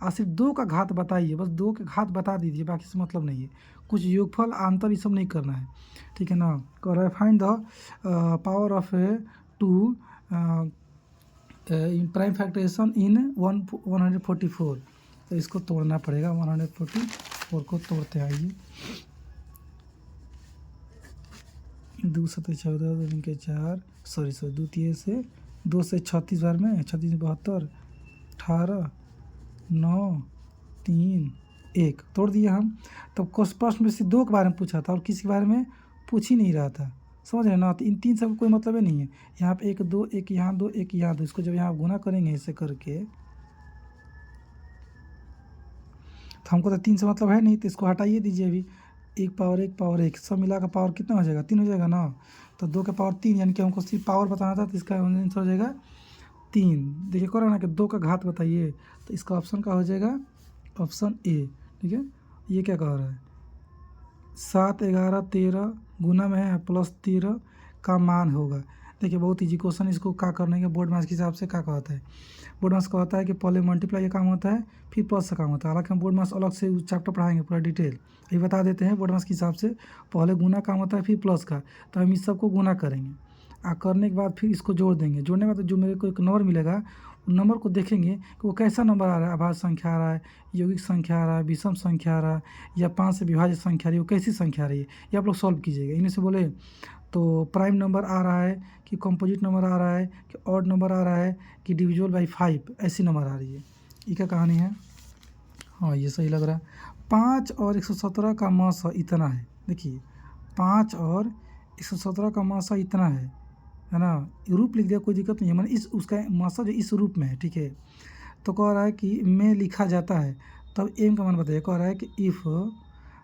और सिर्फ 2 का घात बताइए, बस 2 के घात बता दीजिए, बाकी से मतलब नहीं है, कुछ योगफल आंतर ये सब नहीं करना है, ठीक है ना। कह रहा है find the power of 2 prime factorization in 144। तो इसको तोड़ना पड़ेगा, 144 को तोड़ते हैं। आइए 2 7 14 2 के 4 सॉरी 2 3 से 2 से 36 बार में 36 72 18 9 3 1 तोड़ दिया हम। तब प्रश्न में से 2 के बारे में पूछा था और किसी के बारे में पूछ ही नहीं रहा था, समझ रहे ना। तो इन 3 सब कोई मतलब ही नहीं है। यहाँ पे 1 2 1 यहाँ 2 1 यहाँ 2, इसको जब यहाँ गुना करेंगे ऐसे करके तो हमको तो 3 से मतलब है नहीं, तो इसको हटाइए दीजिए अभी। 1 पावर 1 पावर 1 सब मिला का पावर कितना हो जाएगा, 3 हो जाएगा ना। तो 2 का पावर 3, यानी कि हमको सिर्फ पावर बताना था, तो इसका आंसर हो जाएगा 3। देखिए कह रहा ना कि 2 का घात बताइए, तो इसका ऑप्शन का हो जाएगा ऑप्शन ए, ठीक है। ये क्या कह रहा है, 7 11 13 गुना में है प्लस 13 का मान होगा। देखिए बहुत ईजी क्वेश्चन, इसको क्या करने के बोर्ड मार्क्स के हिसाब से क्या कहता है। बोर्ड मार्क्स का होता है कि पहले मल्टीप्लाई का काम होता है, फिर प्लस का काम होता है। हालांकि हम बोर्ड मार्क्स अलग से चैप्टर पढ़ाएंगे पूरा डिटेल, ये बता देते हैं। बोर्ड मार्क्स के हिसाब से पहले गुना काम होता है, फिर प्लस का, तो हम इस सबको गुना करेंगे और करने के बाद फिर इसको जोड़ देंगे। जोड़ने के बाद जो मेरे को एक नंबर मिलेगा, उन नंबर को देखेंगे कि वो कैसा नंबर आ रहा है, अभाज्य संख्या आ रहा है, यौगिक संख्या आ रहा है, विषम संख्या आ रहा है, या 5 से विभाजित संख्या आ रही है, वो कैसी संख्या आ रही है, ये आप लोग सॉल्व कीजिएगा। इनमें से बोले तो प्राइम नंबर आ रहा है कि कंपोजिट नंबर आ रहा है कि ऑड नंबर आ रहा है कि डिविजिबल बाई 5, ऐसी नंबर आ रही है। ये क्या कहानी है, हाँ ये सही लग रहा है। 5 और 117 का मासा इतना है, देखिए 5 और 117 का मासा इतना है ना। रूप लिख दिया कोई दिक्कत नहीं है, मैंने इस उसका मासा जो इस रूप में है, ठीक है। तो कह रहा है कि में लिखा जाता है, तब एम का मान बताइए। कह रहा है कि if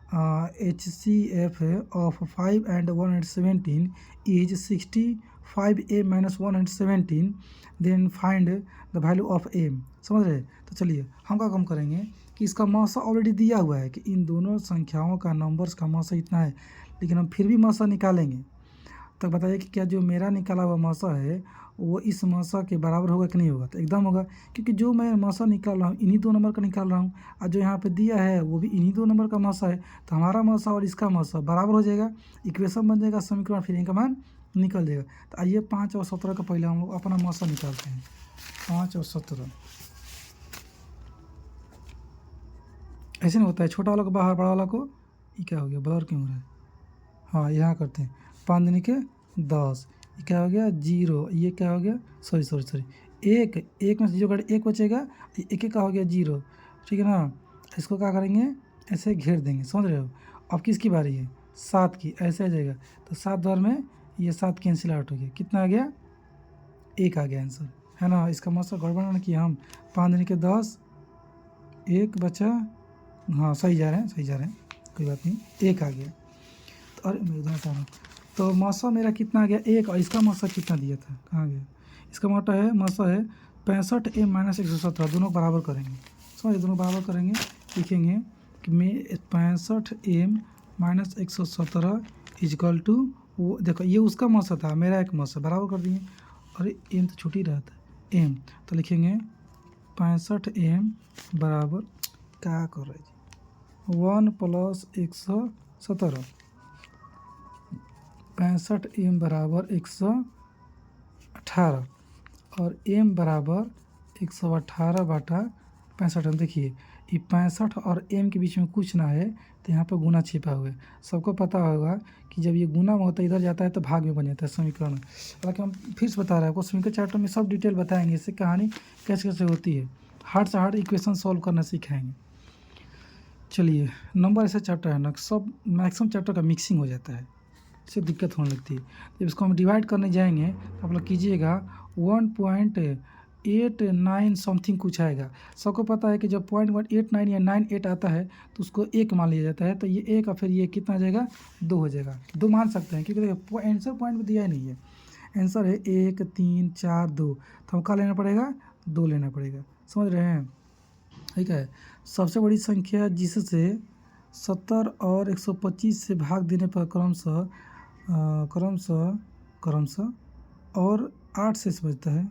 HCF of 5 and 117 is 65A minus 117, then find the value of m। समझ रहे। तो चलिए हम क्या काम करेंगे कि इसका मासा ऑलरेडी दिया हुआ है कि इन दोनों संख्याओं का नंबर्स का मासा इतना है, लेकिन हम फिर भी मासा निकालेंगे। तो बताइए कि क्या जो मेरा निकाला हुआ मासा है वो इस मासा के बराबर होगा कि नहीं होगा। तो एकदम होगा, क्योंकि जो मैं मासा निकाल रहा हूँ इन्हीं 2 नंबर का निकाल रहा हूँ, और जो यहाँ पे दिया है वो भी इन्हीं 2 नंबर का मासा है। तो हमारा मासा और इसका मासा बराबर हो जाएगा, इक्वेशन बन जाएगा, समीकरण, फिर इनका मान निकल जाएगा। तो आइए 5 और 17 का पहले हम लोग अपना मासा निकालते हैं। 5 और 17 ऐसे नहीं होता है, छोटा वाला को बाहर, बड़ा वाला को, ये क्या हो गया, ब्लर क्यों हो रहा है। हाँ यहाँ करते हैं, 5 दूनी के 10, ये क्या हो गया 0, ये क्या हो गया सॉरी 1 में से 0 कट 1 बचेगा, एक का हो गया 0, ठीक है ना। इसको क्या करेंगे, ऐसे घेर देंगे, समझ रहे हो। अब किसकी बारी है, 7 की, ऐसे आ जाएगा। तो 7 बार में ये 7 कैंसिल आउट हो गया, कितना आ गया 1 आ गया आंसर, है ना। इसका मतलब गड़बड़ ना किया हम, 5 दूनी के 10, 1 बचा, हाँ सही जा रहे हैं, कोई बात नहीं, 1 आ गया। तो अरे मैं उधर था, तो मासा मेरा कितना आ गया 1, और इसका मासा कितना दिया था, कहाँ गया। इसका मासा है 65A माइनस 117, दोनों बराबर करेंगे, समझिए, दोनों बराबर करेंगे। लिखेंगे कि मैं 65A माइनस 117 इजकल टू, वो देखो ये उसका मासा था, मेरा एक मासा, बराबर कर दिए। अरे एम तो छूट ही रहा था, एम, तो लिखेंगे 65M बराबर, क्या कर रहे जी, 1 + 117, 65M बराबर 118 और m बराबर 118 बटा 65। देखिए ये 65 और m के बीच में कुछ ना है, तो यहाँ पर गुना छिपा हुआ है। सबको पता होगा कि जब ये गुना में होता है, इधर जाता है तो भाग में बन जाता है समीकरण। हालांकि हम फिर से बता रहे हैं आपको, समीकरण चैप्टर में सब डिटेल बताएंगे, इससे कहानी कैसे कैसे होती है, हार्ड से हार्ड इक्वेशन सॉल्व करना सिखाएंगे। चलिए नंबर ऐसा चैप्टर है ना, सब मैक्सिमम चैप्टर का मिक्सिंग हो जाता है, इससे दिक्कत होने लगती है। जब इसको हम डिवाइड करने जाएंगे तो आप लोग कीजिएगा 1.89 समथिंग कुछ आएगा। सबको पता है कि जब 0.189 या 98 आता है तो उसको 1 मान लिया जाता है। तो ये 1 और फिर ये कितना आ जाएगा 2 हो जाएगा, 2 मान सकते हैं, क्योंकि देखिए आंसर पॉइंट में दिया ही नहीं है। आंसर है 1 3 4 2, तो हम क्या लेना पड़ेगा 2 लेना पड़ेगा, समझ रहे हैं। ठीक है, सबसे बड़ी संख्या जिससे 70 और 125 से भाग देने पर क्रमशः और 8 से बचता है।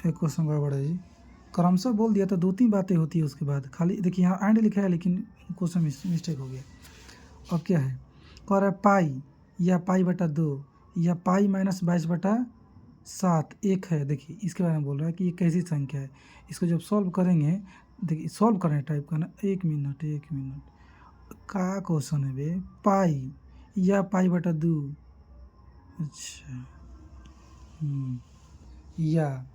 एक क्वेश्चन गड़बड़ है जी, क्रमशः बोल दिया तो 2-3 बातें होती है उसके बाद, खाली देखिए यहाँ एंड लिखा है लेकिन क्वेश्चन मिस्टेक हो गया। अब क्या है, कह रहा है पाई या पाई बटा 2 या पाई माइनस 22/7 एक है। देखिए इसके बारे में बोल रहा है कि ये कैसी संख्या है। इसको जब सॉल्व करेंगे, देखिए सॉल्व करें टाइप करना, 1 मिनट का क्वेश्चन है बे, पाई या पाई बटा 2, अच्छा या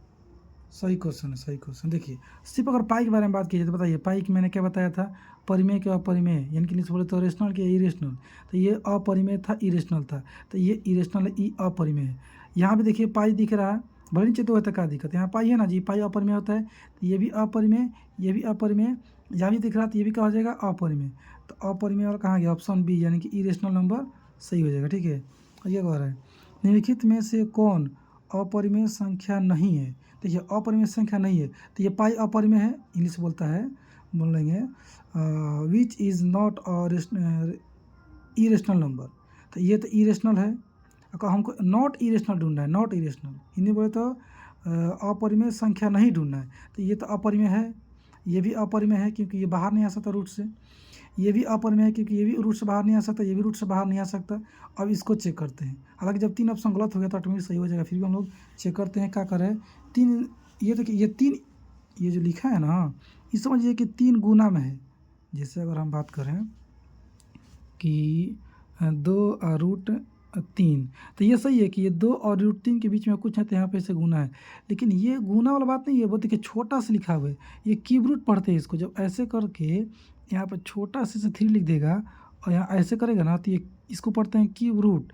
सही क्वेश्चन है, सही क्वेश्चन। देखिए सिर्फ अगर पाई के बारे में बात की जाए तो बताइए, पाई की मैंने क्या बताया था, परिमेय के अपरिमेय, यानी कि बोले तो रेशनल के इरेशनल, तो ये अपरिमेय था, इरेशनल था, तो ये इरेशनल है, ई अपरिमेय है। यहाँ भी देखिए पाई दिख रहा है, भले नीचे तो होता क्या दिक्कत, यहाँ पाई है ना जी, पाई अपरिमेय होता है, तो ये भी अपरिमेय, ये भी अपरिमेय, यहाँ भी दिख रहा है तो ये भी क्या हो जाएगा, अपरिमेय। तो अपरिमेय और कहाँ गया, ऑप्शन बी यानी कि इरेशनल नंबर सही हो जाएगा। ठीक है, ये कह रहा है निम्नलिखित में से कौन अपरिमेय संख्या नहीं है। देखिए अपरिमेय संख्या नहीं है तो ये पाई अपरिमेय है, इंग्लिश बोलता है, बोलेंगे which is not irrational number, तो ये तो इरेशनल है, अगर हमको नॉट इरेशनल ढूंढना है, नॉट इरेशनल, हिंदी बोले तो अपरिमेय संख्या नहीं ढूंढना है, तो ये तो अपरिमेय है, ये भी अपरिमेय है क्योंकि ये बाहर नहीं आ सकता रूट से, ये भी अपरिमेय है क्योंकि ये भी रूट से बाहर नहीं आ सकता, ये भी रूट से बाहर नहीं आ सकता। अब इसको चेक करते हैं, हालांकि जब 3 ऑप्शन गलत हो गया तो ऑटोमेटिक सही हो जाएगा, फिर भी हम लोग चेक करते हैं क्या करें। 3, ये देखिए ये 3, ये जो लिखा है ना, ये समझिए कि 3 गुना में है। जैसे अगर हम बात करें कि 2√3, तो ये सही है कि ये 2 और √3 के बीच में कुछ है तो यहाँ पे इसे गुना है, लेकिन ये गुना वाला बात नहीं है, वो देखिए छोटा से लिखा हुआ है, ये क्यूब रूट पढ़ते हैं इसको, जब ऐसे करके यहाँ पर छोटा से 3 लिख देगा और यहाँ ऐसे करेगा ना तो ये इसको पढ़ते हैं क्यूब रूट,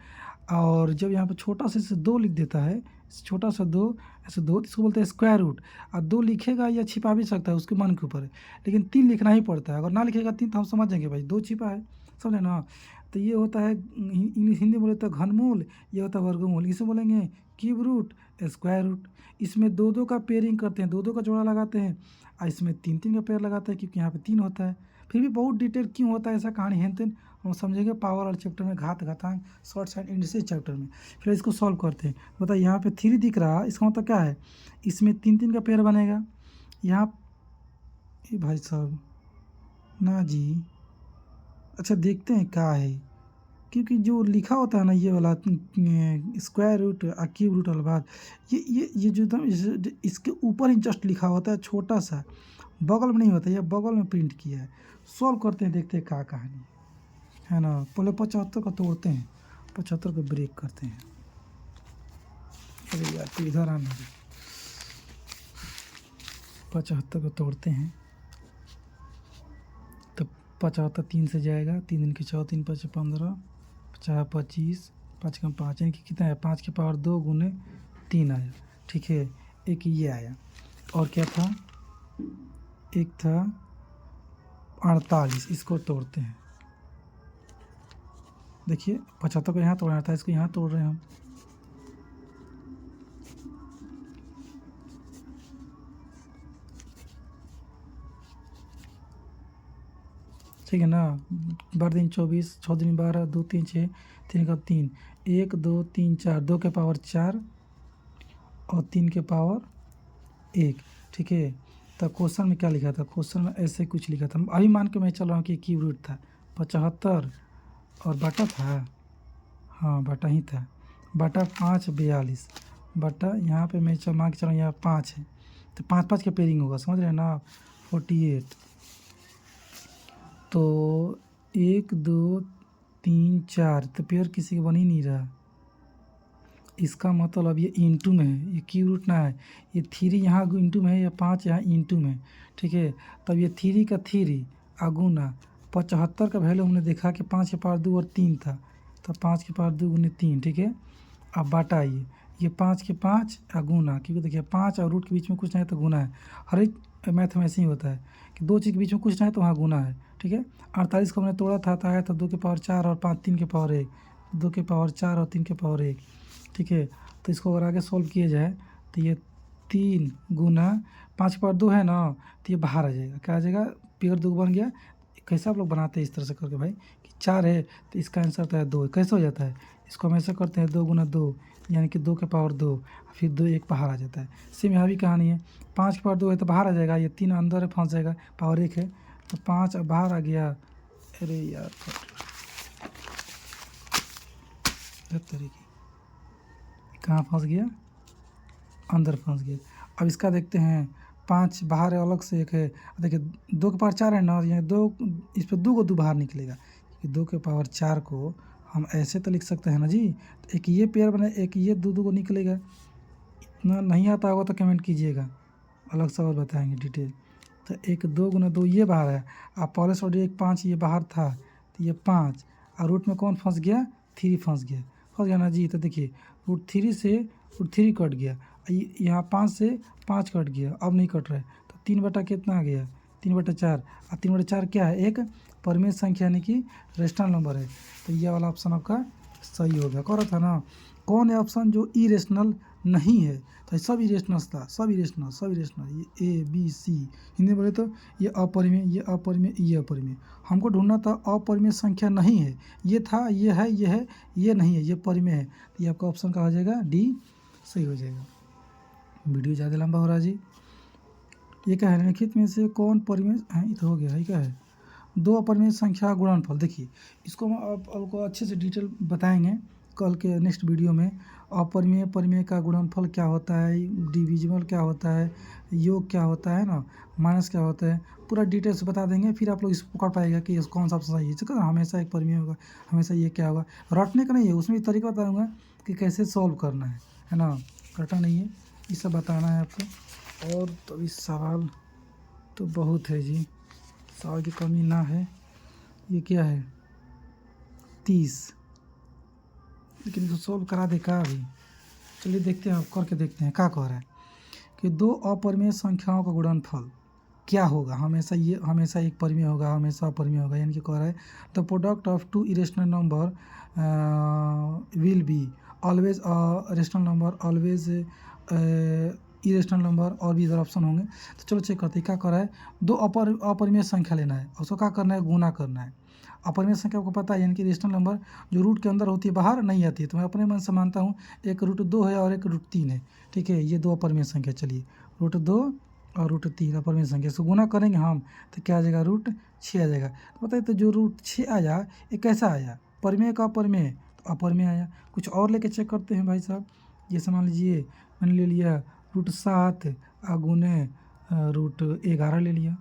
और जब यहाँ पर छोटा से 2 लिख देता है, छोटा सा 2 ऐसे 2, इसको बोलते हैं स्क्वायर रूट। और 2 लिखेगा या छिपा भी सकता है, उसके मन के ऊपर है, लेकिन 3 लिखना ही पड़ता है, अगर ना लिखेगा 3 तो हम समझ जाएंगे भाई 2 छिपा है, समझे ना। तो ये होता है इंग्लिश, हिंदी बोले तो घनमूल, ये होता है वर्गमूल, इसे बोलेंगे क्यूब रूट, स्क्वायर रूट। इसमें 2-2 का पेयरिंग करते हैं, 2-2 का जोड़ा लगाते हैं, और इसमें 3-3 का पेयर लगाते हैं क्योंकि यहाँ पे 3 होता है। फिर भी बहुत डिटेल क्यों होता है ऐसा कहानी है तेन हम समझेंगे पावर वाले चैप्टर में, घात घातांक शॉर्ट साइड इंडिसेस चैप्टर में। फिर इसको सॉल्व करते हैं, बताइए यहाँ पे 3 दिख रहा है, इसका मतलब क्या है, इसमें 3-3 का पेयर बनेगा। यहाँ ये भाई साहब ना जी, अच्छा देखते हैं क्या है, क्योंकि जो लिखा होता है ना ये वाला स्क्वायर रूट और क्यूब रूट वाला बात, ये जो एकदम इसके ऊपर ही जस्ट लिखा होता है, छोटा सा बगल में नहीं होता, ये बगल में प्रिंट किया है। सॉल्व करते हैं, देखते हैं क्या कहानी है ना। पहले 75 का तोड़ते हैं, 75 को ब्रेक करते हैं। अरे यार तो इधर आना, 75 को तोड़ते हैं तो 75 3 से जाएगा, 3 दिन की 4, 3 5 15, 50 25, 5 कम 5 यानी कि कितना है, 5 की पावर 2 गुने 3 आया। ठीक है, एक ये आया, और क्या था, एक था 48, इसको तोड़ते हैं। देखिए 75 को यहाँ तोड़ना था, इसको यहाँ तोड़ रहे हैं हम। ठीक है ना, 12 दिन 24, 6 दिन 12, 2 3 6, 3 का 3, 1 2 3 4, 2 के पावर 4 और 3 के पावर 1। ठीक है, तो क्वेश्चन में क्या लिखा था, क्वेश्चन में ऐसे कुछ लिखा था, अभी मान के मैं चल रहा हूँ कि क्यूब रूट था 75 और बटा था, हाँ बटा ही था, बटा 5 42, बटा यहाँ पे मैं चल मान के चल रहा हूँ यहाँ 5 है, तो 5-5 का पेयरिंग होगा, समझ रहे हैं ना, 48। तो 1 2 3 4, तो पेयर किसी का बन ही नहीं रहा, इसका मतलब ये इंटू में है, ये क्यूब रूट ना है, ये 3 यहाँ इंटू में है या 5 यहाँ इंटू में। ठीक है, तब ये 3 का 3 अगुना 75 का वैल्यू हमने देखा कि 5 के पावर 2 और 3 था, तो 5 के पावर 2 गुने 3। ठीक है, अब बाटा ये 5 के 5 अगुना, क्योंकि देखिए 5 और रूट के बीच में कुछ नहीं है तो गुना है, हर एक मैथ में ऐसे ही होता है कि 2 चीज़ के बीच में कुछ नहीं है तो वहाँ गुना है। ठीक है, 48 को हमने तोड़ा था तो आया था 2 के पावर 4 और 5 3 के पावर 1, 2 के पावर 4 और 3 के पावर 1। ठीक है, तो इसको अगर आगे सॉल्व किया जाए तो ये 3 गुना 5 की पावर 2 है ना, तो ये बाहर आ जाएगा। क्या आ जाएगा? पेयर 2 बन गया। कैसे आप लोग बनाते हैं इस तरह से करके भाई कि 4 है तो इसका आंसर आता है 2। कैसे हो जाता है? इसको हम ऐसा करते हैं 2 गुना 2 यानी कि 2 के पावर 2, फिर 2 1 बाहर आ जाता है। सेम यहाँ भी कहानी है, 5 की पावर 2 है तो बाहर आ जाएगा, ये 3 अंदर है फंस जाएगा, पावर 1 है तो 5 अब बाहर आ गया। अरे यार तरीके कहाँ फंस गया? अंदर फंस गया। अब इसका देखते हैं, 5 बाहर है अलग से, एक है। देखिए 2 के पावर 4 है ना, यहाँ 2 इस पर 2 को 2 बाहर निकलेगा, क्योंकि 2 के पावर 4 को हम ऐसे तो लिख सकते हैं ना जी। तो एक ये पेयर बने, एक ये 2 2 को निकलेगा। इतना नहीं आता होगा तो कमेंट कीजिएगा, अलग से और बताएंगे डिटेल। तो एक 2 गुना 2 ये बाहर है, आप पहले से ऑलरेडी एक 5 ये बाहर था, तो ये 5 और रूट में कौन फंस गया? 3 फंस गया ना जी। तो देखिए √3 से √3 कट गया, यहाँ 5 से 5 कट गया, अब नहीं कट रहा है, तो 3 बटा कितना आ गया? 3/4। और 3/4 क्या है? एक परिमेय संख्या यानी कि रेशनल नंबर है। तो ये वाला ऑप्शन आपका सही हो गया। कह रहा था ना कौन है ऑप्शन जो इरेशनल नहीं है? तो सब इरेशनल था, सब इरेशनल, ये ए बी सी। हिंदी में बोले तो ये अपरिमेय, ये अपरिमेय, ये अपरिमेय। हमको ढूंढना था अपरिमेय संख्या नहीं है, ये था, ये है, ये है, ये नहीं है, ये परिमेय है। तो ये आपका ऑप्शन का हो जाएगा डी, सही हो जाएगा। वीडियो ज़्यादा लंबा हो रहा है जी। ये क्या है? निम्नलिखित में से कौन परिमेय है? ये तो हो गया है। क्या है? 2 अपरिमेय संख्या गुणनफल। देखिए इसको हम आपको अच्छे से डिटेल बताएंगे कल के नेक्स्ट वीडियो में। अपरिमेय परिमेय का गुणनफल क्या होता है, डिविजिबल क्या होता है, योग क्या होता है ना, माइनस क्या होता है, पूरा डिटेल से बता देंगे। फिर आप लोग इसको पकड़ पाएगा कि कौन सा ऑप्शन सही है। चलो हमेशा एक परिमेय होगा, हमेशा ये क्या होगा, रटने का नहीं है, उसमें तरीका बताऊँगा कि कैसे सॉल्व करना है ना, रटा नहीं है, ये सब बताना है आपको। और तो इस सवाल तो बहुत है जी, सवाल की कमी ना है। ये क्या है? 30, लेकिन इसको सोल्व करा दे का अभी। चलिए देखते हैं, करके देखते हैं क्या कह रहा है कि 2 अपरिमेय संख्याओं का गुणनफल क्या होगा। हमेशा ये, हमेशा एक परिमेय होगा, हमेशा अपरिमेय होगा, यानी कि कह रहा है the product of 2 irrational number will be always rational number, always irrational number, और भी इधर ऑप्शन होंगे। तो चलो चेक करते हैं क्या कर रहा है। 2 अपरिमेय संख्या लेना है, उसको क्या करना है? गुना करना है। अपरिमेय संख्या आपको पता है, यानी कि रेशनल नंबर जो रूट के अंदर होती है बाहर नहीं आती है। तो मैं अपने मन से मानता हूँ एक √2 है और एक √3 है, ठीक है। ये 2 अपरिमेय संख्या, चलिए √2 और √3 अपरिमेय संख्या, इसको गुना करेंगे हम तो क्या आ जाएगा? √6 आ जाएगा। तो बताइए तो जो √6 आया ये कैसा आया? परिमेय का अपरिमेय, तो अपरिमेय आया। कुछ और लेके चेक करते हैं भाई साहब। जैसे मान लीजिए मैंने ले लिया √7 गुने √11 ले लिया।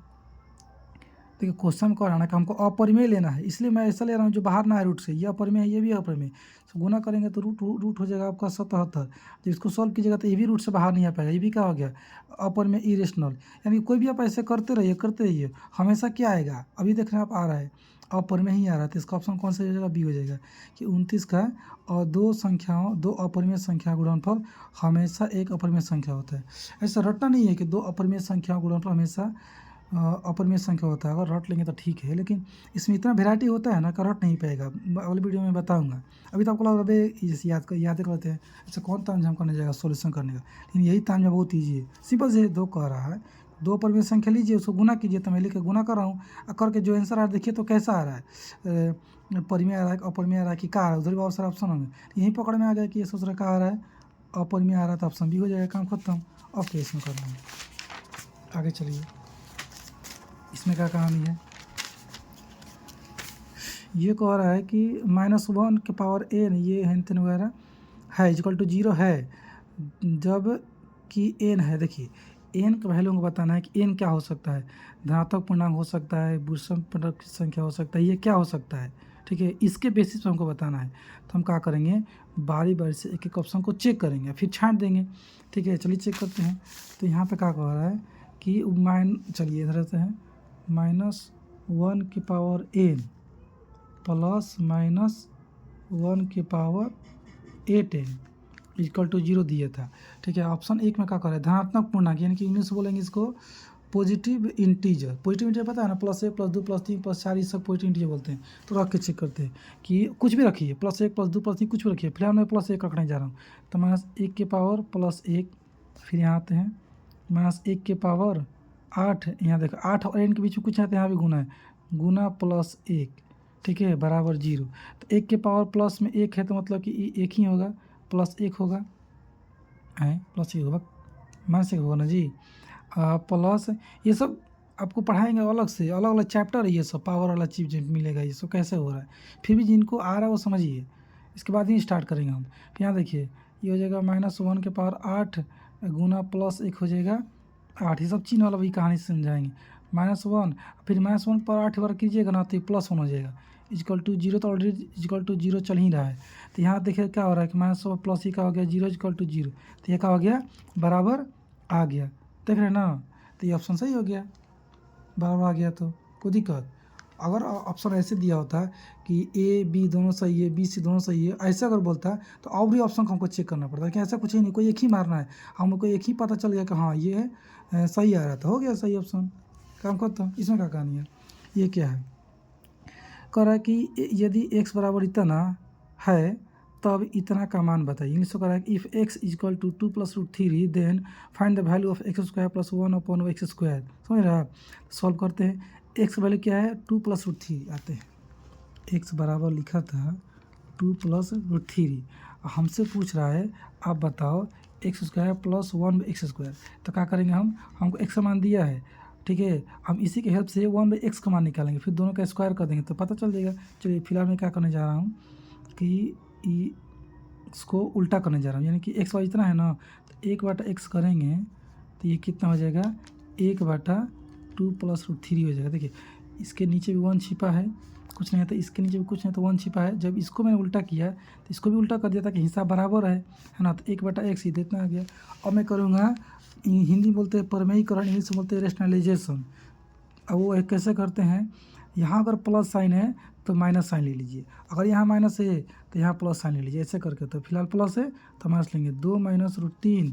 देखिए क्वेश्चन कह रहा है कि हमको अपरिमेय लेना है, इसलिए मैं ऐसा ले रहा हूँ जो बाहर ना है रूट से। ये अपरिमेय है, ये भी अपरिमेय। तो गुना करेंगे तो रूट हो जाएगा आपका 77। तो इसको सॉल्व कीजिएगा तो ये भी रूट से बाहर नहीं आ पाएगा, ये भी क्या हो गया? अपरिमेय इरेशनल। यानी कोई भी आप ऐसे करते रहिए, हमेशा क्या आएगा? अभी देख रहे हैं आप, आ रहा है अपरिमेय ही आ रहा है। तो इसका ऑप्शन कौन सा हो जाएगा? बी हो जाएगा कि 29 का और 2 अपरिमेय संख्या गुणनफल हमेशा एक अपरिमेय संख्या होता है। ऐसा रटना नहीं है कि 2 अपरिमेय संख्या गुणनफल हमेशा अपरिमेय संख्या होता है। अगर रट लेंगे तो ठीक है, लेकिन इसमें इतना वेराइटी होता है ना कि रट नहीं पाएगा। अगले वीडियो में बताऊंगा। अभी तो आपको लग रहा है जैसे याद करते हैं, अच्छा कौन तामझाम करने जाएगा सोल्यूशन करने का, लेकिन यही तामझाम बहुत ईजी है, सिंपल से 2 कह रहा है। 2 अपरिमेय संख्या लीजिए, उसको गुना कीजिए। तो मैं लिख के गुना कर रहा हूँ, करके जो आंसर आ रहा है देखिए तो कैसा आ रहा है, परिमेय आ रहा है, अपरिमेय आ रहा है कि क्या आ रहा है। उधर भी बहुत सारे ऑप्शन होंगे, यहीं पकड़ में आ गया कि ये सोच रहा क्या आ रहा है, अपरिमेय आ रहा है, तो ऑप्शन भी हो जाएगा, काम खत्म। ओके, इसमें करना है, आगे चलिए। इसमें क्या कहानी है? ये कह रहा है कि -1 के पावर n, ये हेन तेन वगैरह है इक्वल टू 0 है जब कि n है। देखिए n के वैल्यू को बताना है कि n क्या हो सकता है। धनात्मक पूर्णांक हो सकता है, विषम पूर्णांक की संख्या हो सकता है, ये क्या हो सकता है, ठीक है। इसके बेसिस पर हमको बताना है। तो हम क्या करेंगे, बारी बारी से एक एक ऑप्शन को चेक करेंगे, फिर छांट देंगे, ठीक है। चलिए चेक करते हैं। तो यहाँ पे क्या कह रहा है कि चलिए इधर से है -1 की पावर n प्लस -1 की पावर 8n इक्वल टू 0 दिया था, ठीक है। ऑप्शन 1 में क्या कर रहा है? धनात्मक पूर्णांक, यानी कि इंग्लिश में बोलेंगे इसको पॉजिटिव इंटीजर। पॉजिटिव इंटीजर पता है ना, +1 +2 +3 +4, ये सब पॉजिटिव इंटीजर बोलते हैं। तो रख के चेक करते हैं कि कुछ भी रखिए, +1 +2 +3 कुछ भी रखिए। फिलहाल मैं +1 रखने जा रहा हूँ। तो -1 की पावर +1 फिर यहाँ आते हैं -1 के पावर 8, यहाँ देखो 8 और n के बीच में कुछ है तो यहाँ भी गुना है, गुना +1, ठीक है, बराबर 0। तो 1 के पावर प्लस में 1 है तो मतलब कि ये 1 ही होगा, +1 होगा, है +1 होगा, -1 होगा ना जी। प्लस ये सब आपको पढ़ाएंगे अलग से, अलग अलग चैप्टर है ये सब, पावर वाला चीज़ जो मिलेगा ये सब कैसे हो रहा है। फिर भी जिनको आ रहा है वो समझिए, इसके बाद ही स्टार्ट करेंगे हम। यहाँ देखिए ये हो जाएगा -1 के पावर 8 गुना +1 हो जाएगा 8, ये सब चिन्ह वाला भी कहानी से समझाएंगे। -1 फिर -1 पर 8 बार कीजिएगा ना तो ये +1 हो जाएगा, =0, तो ऑलरेडी =0 चल ही रहा है। तो यहाँ देखिए क्या हो रहा है कि -1 प्लस ही का हो गया 0 =0, तो ये क्या हो गया, बराबर आ गया, देख रहे हैं ना। तो ये ऑप्शन सही हो गया, बराबर आ गया तो कोई दिक्कत। अगर ऑप्शन ऐसे दिया होता कि ए बी दोनों सही है, बी सी दोनों सही है, ऐसा अगर बोलता तो और भी ऑप्शन को हमको चेक करना पड़ता है कि ऐसा कुछ ही नहीं, कोई एक ही मारना है, हमको एक ही पता चल गया कि हाँ ये सही आ रहा था, हो गया सही ऑप्शन, काम खत्म। इसमें क्या कहानी है, ये क्या है, कह रहा है कि यदि x बराबर इतना है तब इतना का मान बताइए। इंग्लिश में कह रहा है कि if x equal to 2 + √3 then find the value of x² + 1/x²। समझ रहे आप, सॉल्व करते हैं। x वैल्यू क्या है, 2 + √3 आते हैं, x बराबर लिखा था 2 + √3, हमसे पूछ रहा है आप बताओ x² + 1/x²। तो क्या करेंगे हमको x का मान दिया है, ठीक है, हम इसी के हेल्प से 1/x का मान निकालेंगे, फिर दोनों का स्क्वायर कर देंगे तो पता चल जाएगा। चलिए फिलहाल मैं क्या करने जा रहा हूँ कि इसको उल्टा करने जा रहा हूँ, यानी कि x वाई इतना है ना, तो 1/x करेंगे तो ये कितना हो जाएगा, 1/2 + √3 हो जाएगा। देखिए इसके नीचे भी 1 छिपा है, कुछ नहीं है, तो इसके नीचे भी कुछ नहीं तो 1 छिपा है। जब इसको मैंने उल्टा किया तो इसको भी उल्टा कर दिया था कि हिसाब बराबर है ना, तो 1/x ही इतना आ गया। अब मैं करूँगा, हिंदी बोलते हैं परमेयीकरण, इंग्लिश में बोलते हैं रेशनलाइजेशन। अब वो कैसे करते हैं, यहाँ अगर प्लस साइन है तो माइनस साइन ले लीजिए, अगर यहाँ माइनस है तो यहाँ प्लस साइन ले लीजिए, ऐसे करके। तो फिलहाल प्लस है तो माइनस लेंगे, 2 - √3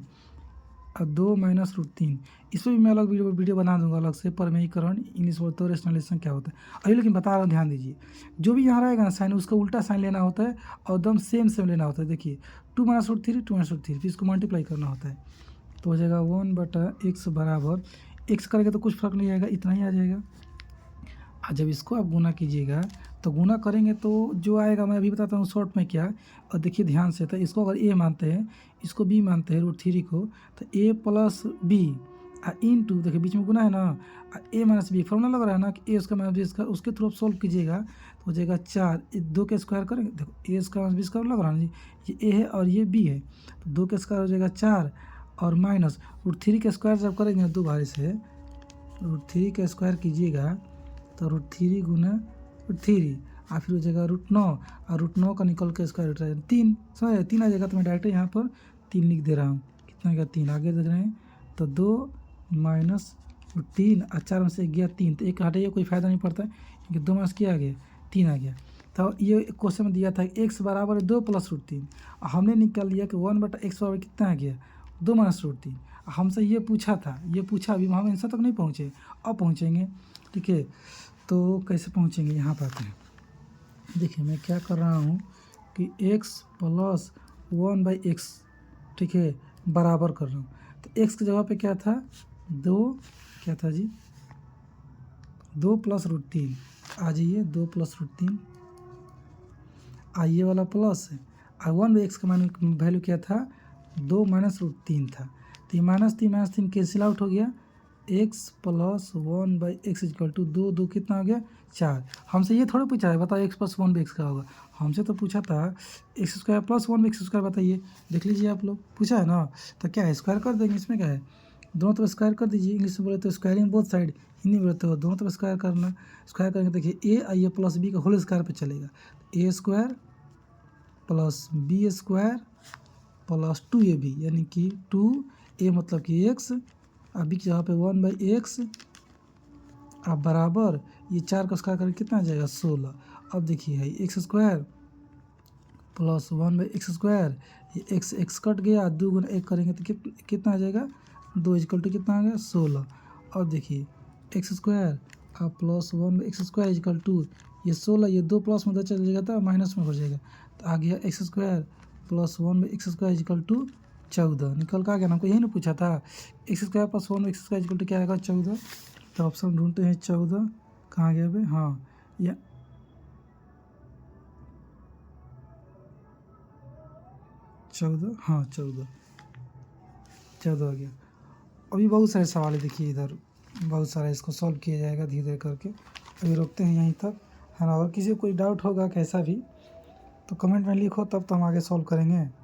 और 2 - √3। इस पर भी मैं अलग वीडियो बना दूंगा अलग से, परमेयीकरण इंग्लिश बोलते हो, रेशनलाइजेशन क्या होता है। अभी लेकिन बता रहा हूँ, ध्यान दीजिए, जो भी यहाँ रहेगा ना साइन उसका उल्टा साइन लेना होता है और एकदम सेम लेना होता है। देखिए 2 - √3 2 - √3, फिर इसको मल्टीप्लाई करना होता है, तो हो जाएगा 1/x बराबर, x करेंगे तो कुछ फर्क नहीं आएगा, इतना ही आ जाएगा। और जब इसको आप गुना कीजिएगा तो गुना करेंगे तो जो आएगा मैं अभी बताता हूँ शॉर्ट में क्या। और देखिए ध्यान से, तो इसको अगर a मानते हैं, इसको b मानते हैं √3 को, तो a + b इंटू, देखिए बीच में गुना है ना, a - b फॉर्मूला लग रहा है ना कि a उसका - b इसका, उसके थ्रू आप सॉल्व कीजिएगा तो हो जाएगा 4, 2 के स्क्वायर करेंगे, देखो a² - b² लग रहा है ना जी, ये a है और ये b है, तो 2 के स्क्वायर हो जाएगा 4 और माइनस √3 के स्क्वायर जब करेंगे दो बारी से, √3 का स्क्वायर कीजिएगा तो √3 गुना √3 और फिर हो जाएगा √9 और √9 का निकल के स्क्वायर रूट 3, समझ 3 आ जाएगा। तो मैं डायरेक्ट यहाँ पर 3 लिख दे रहा हूँ, कितना का 3 आगे देख रहे हैं, तो 2 - √3 और 4 में से गया 3, तो एक हटाइए कोई फ़ायदा नहीं पड़ता है, क्योंकि 2 माइनस क्या आ गया 3 आ गया। तो ये क्वेश्चन में दिया था x बराबर 2 + √3, हमने निकाल लिया कि 1/x बराबर कितना आ गया 2 - √3। हमसे ये पूछा था, ये पूछा, अभी हम आंसर तक नहीं पहुँचे, अब पहुँचेंगे, ठीक है। तो कैसे पहुँचेंगे, यहाँ पर आते हैं। देखिए मैं क्या कर रहा हूँ कि x + 1/x, ठीक है, बराबर कर रहा हूँ। तो x की जगह पे क्या था 2, क्या था जी 2 + √3, आ जाइए 2 + √3, ये वाला प्लस है, और 1/x का मान वैल्यू क्या था 2 - √3 था, तो ये -3 कैंसिल आउट हो गया, x + 1/x = 2, 2 कितना हो गया 4। हमसे ये थोड़ा पूछा है बताओ x + 1/x का होगा, हमसे तो पूछा था x² + 1/x², बताइए, देख लीजिए आप लोग, पूछा है ना, तो क्या है स्क्वायर कर देंगे, इसमें क्या है, दोनों तरफ स्क्वायर कर दीजिए। इंग्लिश में बोले तो स्क्वायरिंग बोथ साइड, हिंदी में बोलते हो दोनों तरफ स्क्वायर करना। स्क्वायर करेंगे देखिए a + b का होल स्क्वायर पे चलेगा, a² + b² + 2ab, यानी कि 2a मतलब कि x, और b की जगह पे 1/x अब बराबर ये 4 का स्क्वायर करके कितना आ जाएगा 16। अब देखिए है x² + 1/x², ये x कट गया, 2 गुना 1 करेंगे तो कितना आ जाएगा 2 = कितना आ गया 16। अब देखिए x² + 1/x² = ये 16, ये 2 प्लस में 2 चल जाएगा तो माइनस में हो जाएगा, तो आ गया x² + 1/x² = 14 निकल का गया ना, हमको यही ना पूछा था। X square plus 1 x square equal to क्या आएगा 14। तो ऑप्शन ढूंढते हैं 14 कहाँ गया भाई, हाँ या 14, हाँ 14 आ गया। अभी बहुत सारे सवाल है, देखिए इधर बहुत सारा, इसको सॉल्व किया जाएगा धीरे धीरे करके। अभी रोकते हैं यहीं तक, है ना। और किसी को कोई डाउट होगा कैसा भी तो कमेंट में लिखो, तब तो हम आगे सॉल्व करेंगे।